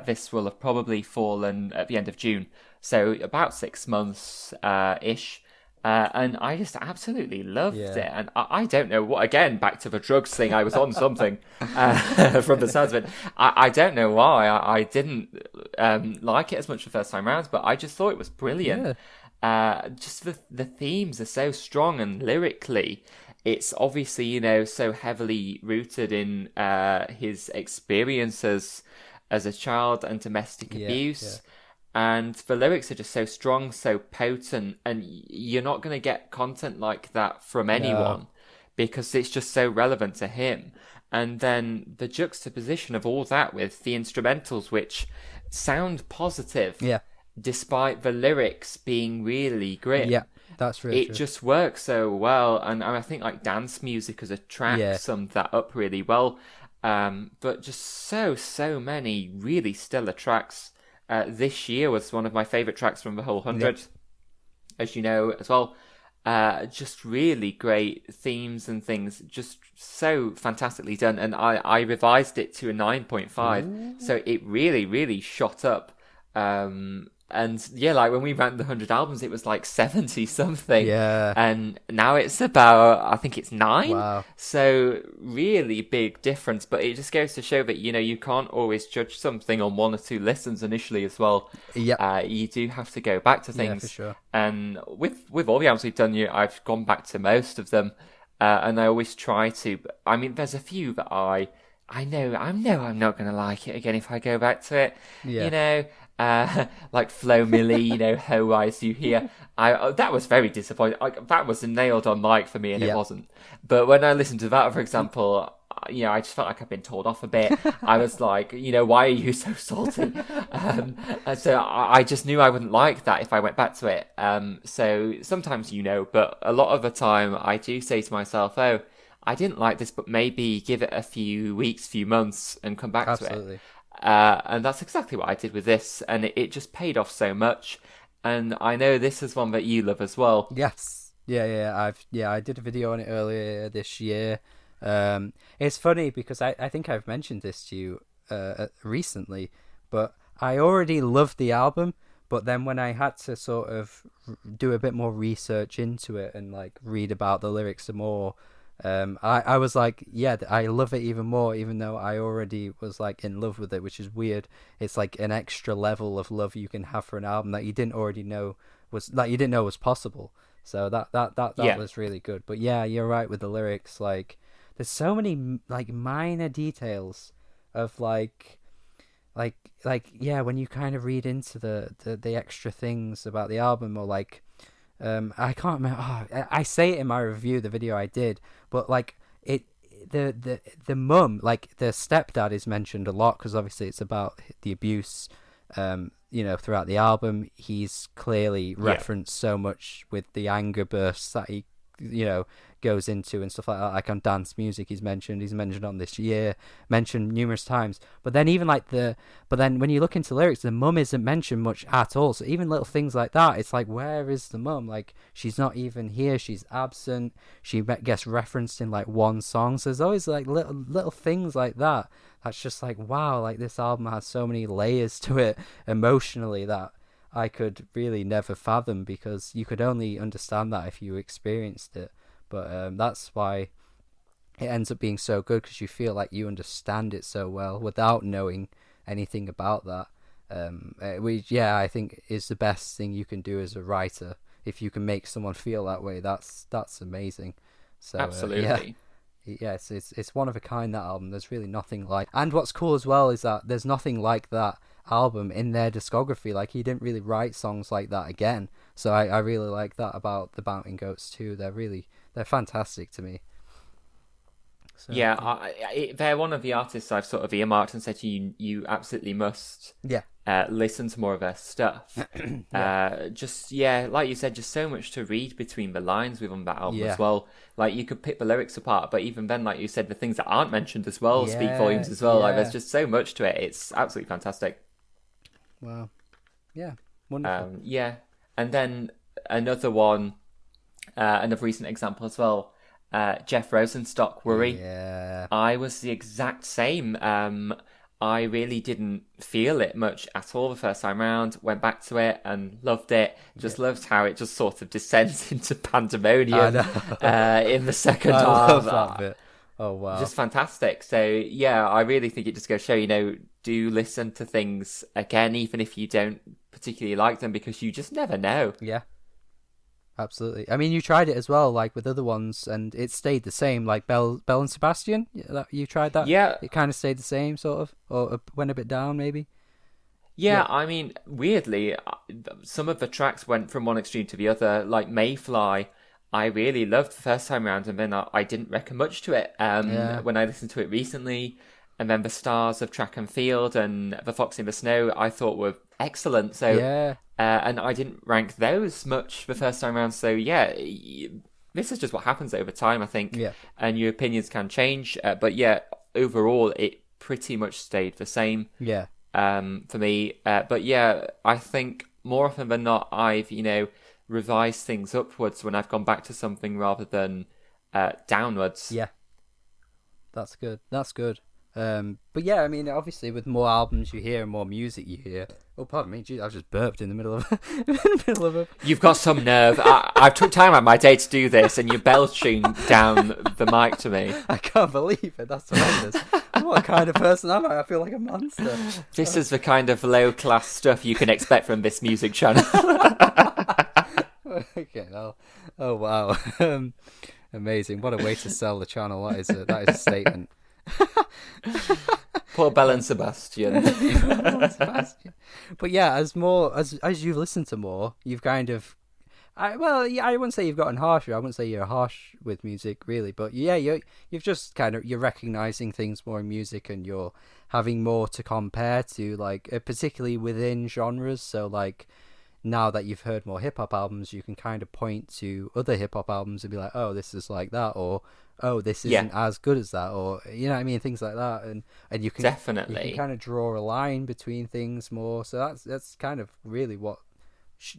This will have probably fallen at the end of June, so about 6 months ish. And I just absolutely loved it. And I don't know what, again, back to the drugs thing, I was on something from the sounds of it. I don't know why I didn't like it as much the first time round, but I just thought it was brilliant. Just the themes are so strong, and lyrically, it's obviously, so heavily rooted in his experiences as a child and domestic abuse. And the lyrics are just so strong, so potent, and you're not going to get content like that from anyone because it's just so relevant to him. And then the juxtaposition of all that with the instrumentals, which sound positive, despite the lyrics being really grim. Yeah, that's really true. It just works so well, and I think like dance music as a track summed that up really well. But just so many really stellar tracks. This year was one of my favourite tracks from the whole 100, as you know as well. Just really great themes and things, just so fantastically done. And I revised it to a 9.5, so it really shot up. And yeah, like when we ranked the 100 albums, it was like 70 something. Yeah. And now it's about, I think it's 9. Wow. So really big difference. But it just goes to show that, you can't always judge something on 1 or 2 listens initially as well. Yeah. You do have to go back to things. Yeah, for sure. And with all the albums we've done, I've gone back to most of them. And I always try to. I mean, there's a few that I know I'm not going to like it again if I go back to it. Yeah. Like Flo Milli, How Rise You Here. That was very disappointing. That was a nailed on mic for me, and it wasn't. But when I listened to that, for example, I just felt like I'd been told off a bit. I was like, why are you so salty? And so I just knew I wouldn't like that if I went back to it. So sometimes but a lot of the time I do say to myself, oh, I didn't like this, but maybe give it a few weeks, few months, and come back to it. And that's exactly what I did with this, and it just paid off so much. And I know this is one that you love as well. Yes. Yeah. I did a video on it earlier this year. It's funny because I think I've mentioned this to you recently, but I already loved the album. But then when I had to sort of do a bit more research into it and like read about the lyrics some more, I was like, I love it even more, even though I already was like in love with it, which is weird. It's like an extra level of love you can have for an album that you didn't already know was possible. So that was really good. But yeah, you're right with the lyrics. Like, there's so many like minor details of like when you kind of read into the extra things about the album, or like. I can't remember. I say it in my review, the video I did, but like the mum, like the stepdad, is mentioned a lot because obviously it's about the abuse. Throughout the album, he's clearly referenced so much with the anger bursts that he, goes into and stuff like that. Like on dance music, he's mentioned on This Year, mentioned numerous times. But then when you look into lyrics, the mum isn't mentioned much at all. So even little things like that, it's like, where is the mum? Like, she's not even here. She's absent. She gets referenced in like one song. So there's always like little things like that. That's just like, wow, like this album has so many layers to it emotionally that I could really never fathom, because you could only understand that if you experienced it. But that's why it ends up being so good, because you feel like you understand it so well without knowing anything about that. I think is the best thing you can do as a writer. If you can make someone feel that way, that's amazing. So absolutely. Yes, it's one of a kind, that album. There's really nothing like. And what's cool as well is that there's nothing like that album in their discography. Like, he didn't really write songs like that again. So I really like that about the Bouncing Goats too. They're fantastic to me. So, they're one of the artists I've sort of earmarked and said to you, you absolutely must listen to more of their stuff. Like you said, just so much to read between the lines with on that album as well. Like, you could pick the lyrics apart, but even then, like you said, the things that aren't mentioned as well speak volumes as well. Like, there's just so much to it. It's absolutely fantastic. Wow. Yeah. Wonderful. And then another one, another recent example as well, Jeff Rosenstock, Worry. Yeah. I was the exact same. I really didn't feel it much at all the first time round. Went back to it and loved it. Just loved how it just sort of descends into pandemonium in the second half. I love that bit. Oh, wow. Just fantastic. So, yeah, I really think it just goes to show, do listen to things again, even if you don't particularly like them, because you just never know. Yeah. Absolutely. I mean, you tried it as well, like with other ones, and it stayed the same. Like Belle and Sebastian, you tried that. Yeah, it kind of stayed the same, sort of, or went a bit down, maybe. Yeah, I mean, weirdly, some of the tracks went from one extreme to the other. Like Mayfly, I really loved the first time around, and then I didn't reckon much to it. When I listened to it recently, and then the Stars of Track and Field and The Fox in the Snow, I thought were excellent. So and I didn't rank those much the first time around. So this is just what happens over time, I think. Yeah. And your opinions can change. But overall, it pretty much stayed the same. Yeah. For me. But I think more often than not, I've, revised things upwards when I've gone back to something rather than downwards. Yeah. That's good. But yeah, I mean, obviously, with more albums you hear and more music you hear. Oh, pardon me, geez, I just burped in the middle of a. You've got some nerve. I've took time out of my day to do this, and you belching down the mic to me. I can't believe it. That's horrendous. What kind of person am I? I feel like a monster. This is the kind of low class stuff you can expect from this music channel. Okay, oh wow, amazing! What a way to sell the channel. That is a statement. Poor Belle and Sebastian. But yeah, as you've listened to more, you've kind of, I wouldn't say you've gotten harsher. I wouldn't say you're harsh with music, really. But yeah, you've just you're recognizing things more in music, and you're having more to compare to, like particularly within genres. So like, now that you've heard more hip hop albums, you can kind of point to other hip hop albums and be like, oh, this is like that, or oh, this isn't as good as that, or you know what I mean, things like that, and you can definitely you can kind of draw a line between things more. So that's kind of really what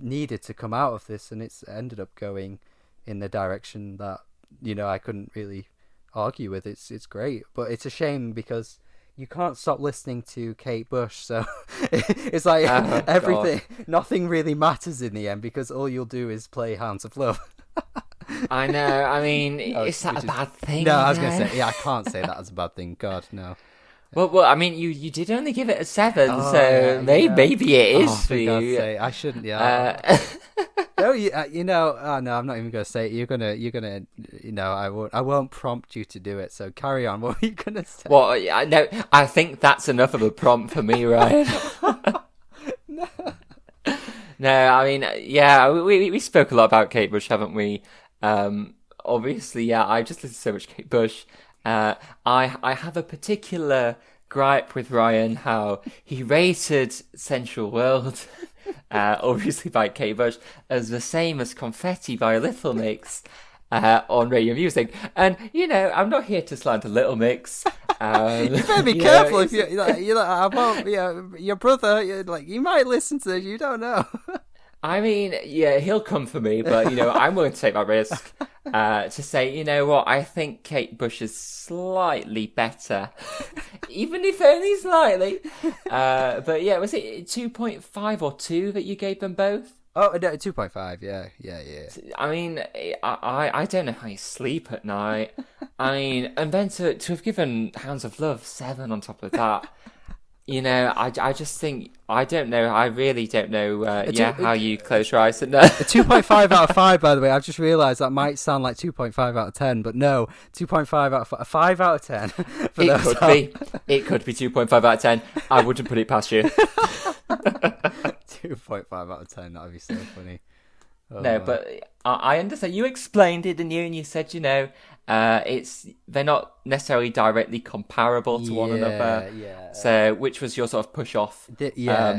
needed to come out of this, and it's ended up going in the direction that I couldn't really argue with. It's great, but it's a shame because you can't stop listening to Kate Bush, so it's like everything, nothing really matters in the end because all you'll do is play Hounds of Love. I know. I mean, is that a bad thing? No, I was going to say, I can't say that as a bad thing. God, no. Well, I mean, you did only give it a 7, so maybe it is for you. Sake, I shouldn't. Yeah. No, no, I'm not even going to say it. You're gonna. I won't prompt you to do it. So carry on. What were you going to say? Well, no, I think that's enough of a prompt for me, Ryan. No, I mean, we spoke a lot about Kate Bush, haven't we? Obviously, I just listened to so much Kate Bush. I have a particular gripe with Ryan, how he rated Sensual World, obviously by Kate Bush, as the same as Confetti by Little Mix on Radio Music. And, I'm not here to slander Little Mix. You better be careful if I won't, your brother, you might listen to this, you don't know. I mean, he'll come for me, but, I'm willing to take that risk to say, you know what, I think Kate Bush is slightly better, even if only slightly. But yeah, was it 2.5 or 2 that you gave them both? Oh, no, 2.5, yeah. I mean, I don't know how you sleep at night. I mean, and then to have given Hounds of Love 7 on top of that, I just think, I don't know, I really don't know, how you close your eyes at night. A 2.5 out of 5, by the way, I've just realised that might sound like 2.5 out of 10, but no, 2.5 out of 5 out of 10. It could be 2.5 out of 10. I wouldn't put it past you. 2.5 out of 10, that would be so funny. Oh, No, man. but I understand. You explained it, didn't you? And you said, they're not necessarily directly comparable to one another. Yeah. So, which was your sort of push off, Yeah.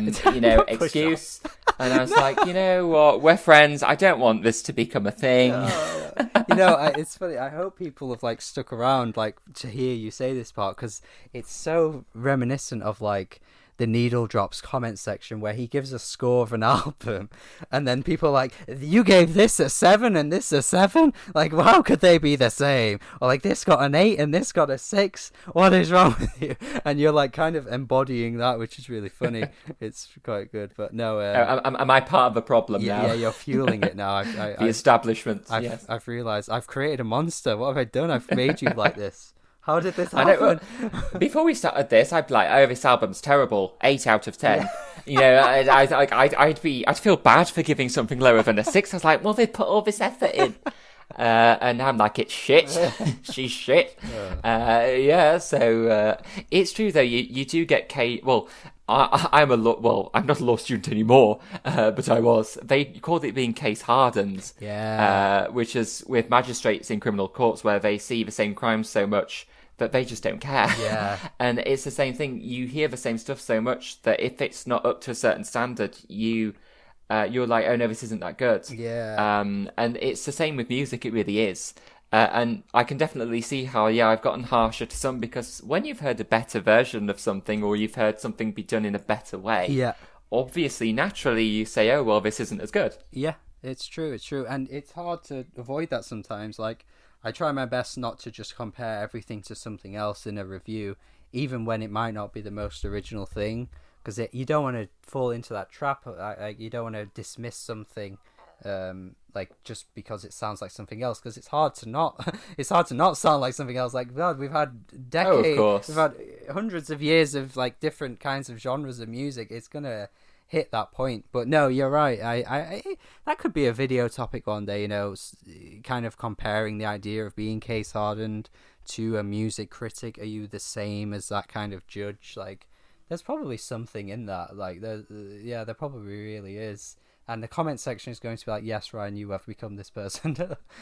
excuse. And I was like, you know what? We're friends. I don't want this to become a thing. No. It's funny. I hope people have like stuck around like to hear you say this part, because it's so reminiscent of like the Needle Drops comment section where he gives a score of an album, and then people are like, you gave this a 7 and this a 7, like how could they be the same? Or like this got an 8 and this got a 6, what is wrong with you? And you're like kind of embodying that, which is really funny. It's quite good. But no, am I part of the problem now? Yeah, you're fueling it now. The establishment. Yes. I've realized I've created a monster. What have I done? I've made you like this. How did this happen? Before we started this, I'd be like, "Oh, this album's terrible. 8 out of 10." I'd feel bad for giving something lower than a 6. I was like, "Well, they put all this effort in," and I'm like, "It's shit. She's shit." So it's true though. You do get Kate. Well, I'm not a law student anymore, but I was. They called it being case hardened. Yeah. Which is with magistrates in criminal courts where they see the same crimes so much that they just don't care. Yeah. And it's the same thing. You hear the same stuff so much that if it's not up to a certain standard, you're like, oh no, this isn't that good. Yeah. And it's the same with music. It really is. And I can definitely see how, I've gotten harsher to some, because when you've heard a better version of something, or you've heard something be done in a better way, obviously, naturally, you say, oh, well, this isn't as good. Yeah, it's true. And it's hard to avoid that sometimes. Like, I try my best not to just compare everything to something else in a review, even when it might not be the most original thing, because you don't want to fall into that trap. You don't want to dismiss something like just because it sounds like something else, because it's hard to not sound like something else. Like, God, we've had decades, we've had hundreds of years of like different kinds of genres of music. It's gonna hit that point. But no, you're right. I that could be a video topic one day, kind of comparing the idea of being case hardened to a music critic. Are you the same as that kind of judge? Like, there's probably something in that. Like, there probably really is. And the comment section is going to be like, yes, Ryan, you have become this person.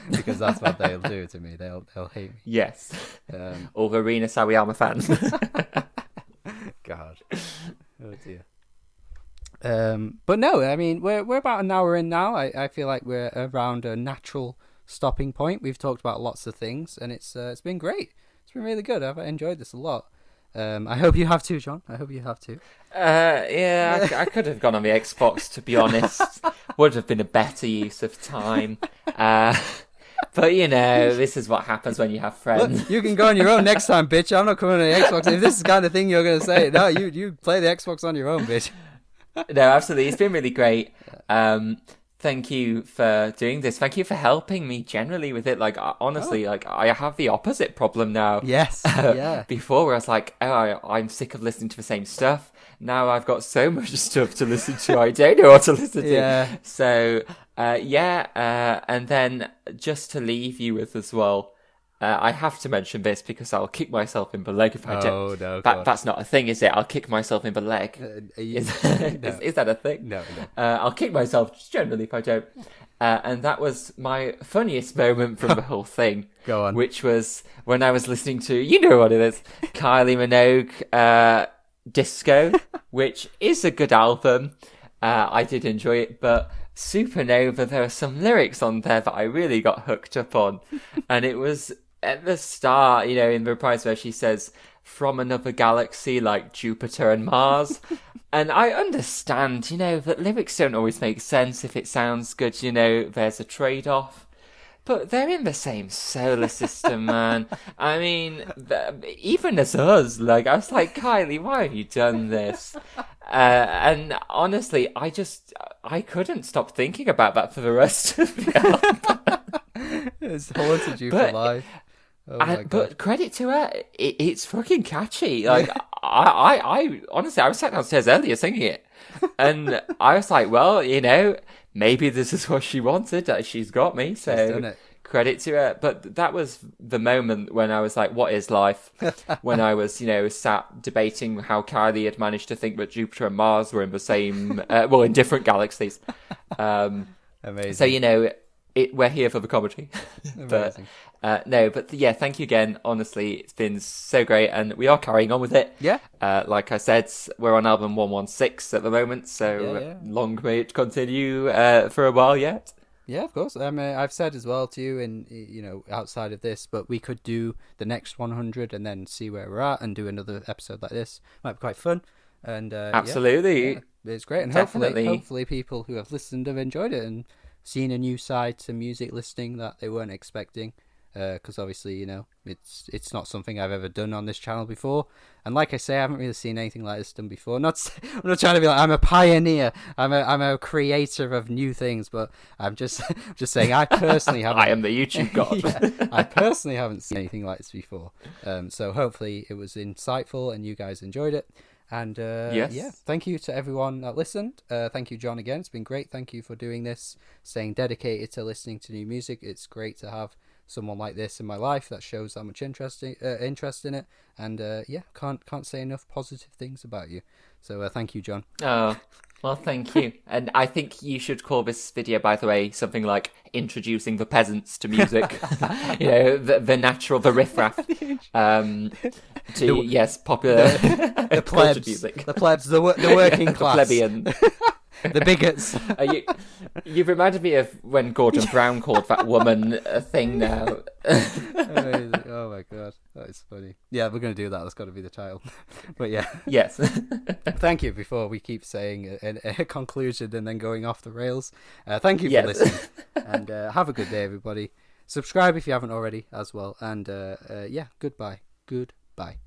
Because that's what they'll do to me. They'll hate me. Yes. All the Rina Sawayama fans. God. Oh, dear. But no, I mean, we're about an hour in now. I feel like we're around a natural stopping point. We've talked about lots of things, and it's been great. It's been really good. I've enjoyed this a lot. I hope you have too, John. I hope you have too. I could have gone on the Xbox, to be honest. Would have been a better use of time. But this is what happens when you have friends. Look, you can go on your own next time, bitch. I'm not coming on the Xbox. If this is the kind of thing you're going to say, no, you play the Xbox on your own, bitch. No, absolutely. It's been really great. Thank you for doing this. Thank you for helping me generally with it. Like, honestly, like, I have the opposite problem now. Yes, yeah. Before, where I was like, I'm sick of listening to the same stuff. Now I've got so much stuff to listen to, I don't know what to listen to. Yeah. So, and then just to leave you with as well, I have to mention this because I'll kick myself in the leg if I don't. No, that's not a thing, is it? I'll kick myself in the leg. Is that a thing? No. I'll kick myself just generally if I don't. And that was my funniest moment from the whole thing. Go on. Which was when I was listening to, you know what it is, Kylie Minogue, Disco, which is a good album. I did enjoy it, but Supernova, there are some lyrics on there that I really got hooked up on. And it was at the start, in the reprise where she says, from another galaxy like Jupiter and Mars. And I understand, that lyrics don't always make sense. If it sounds good, there's a trade-off. But they're in the same solar system, man. I mean, even as us, like, I was like, Kylie, why have you done this? And honestly, I couldn't stop thinking about that for the rest of the album. It's haunted you for life. Oh my God. But credit to her, it's fucking catchy. Like, I honestly, I was sat downstairs earlier singing it. And I was like, well, maybe this is what she wanted. She's got me. So She's done it. Credit to her. But that was the moment when I was like, what is life? When I was, sat debating how Kylie had managed to think that Jupiter and Mars were in the same, in different galaxies. Amazing. So, we're here for the comedy. Amazing. Yeah, thank you again. Honestly, it's been so great, and we are carrying on with it. Yeah. Like I said, we're on album 116 at the moment, so long may it continue for a while yet. Yeah, of course. I've said as well to you, and outside of this, but we could do the next 100 and then see where we're at and do another episode like this. Might be quite fun. And absolutely, it's great. And hopefully people who have listened have enjoyed it and seen a new side to music listening that they weren't expecting. Because obviously, it's not something I've ever done on this channel before, and like I say, I haven't really seen anything like this done before. I'm not trying to be like I'm a pioneer, I'm a creator of new things, but I'm just saying I personally haven't. I am the YouTube god. I personally haven't seen anything like this before. So hopefully it was insightful and you guys enjoyed it. And thank you to everyone that listened. Thank you, John, again. It's been great. Thank you for doing this, staying dedicated to listening to new music. It's great to have someone like this in my life that shows that much interest in it. And can't say enough positive things about you. So thank you, John. Oh, well, thank you. And I think you should call this video, by the way, something like introducing the peasants to music. The natural, the riffraff. Popular the plebs, music. The plebs, the working class, the plebeian. The bigots. You've reminded me of when Gordon Brown called that woman a thing now. Amazing. Oh my god, that is funny. Yeah, we're going to do that. That's got to be the title. But yeah. Yes. Thank you, before we keep saying a conclusion and then going off the rails. Thank you for listening. And have a good day, everybody. Subscribe if you haven't already as well. And goodbye. Goodbye.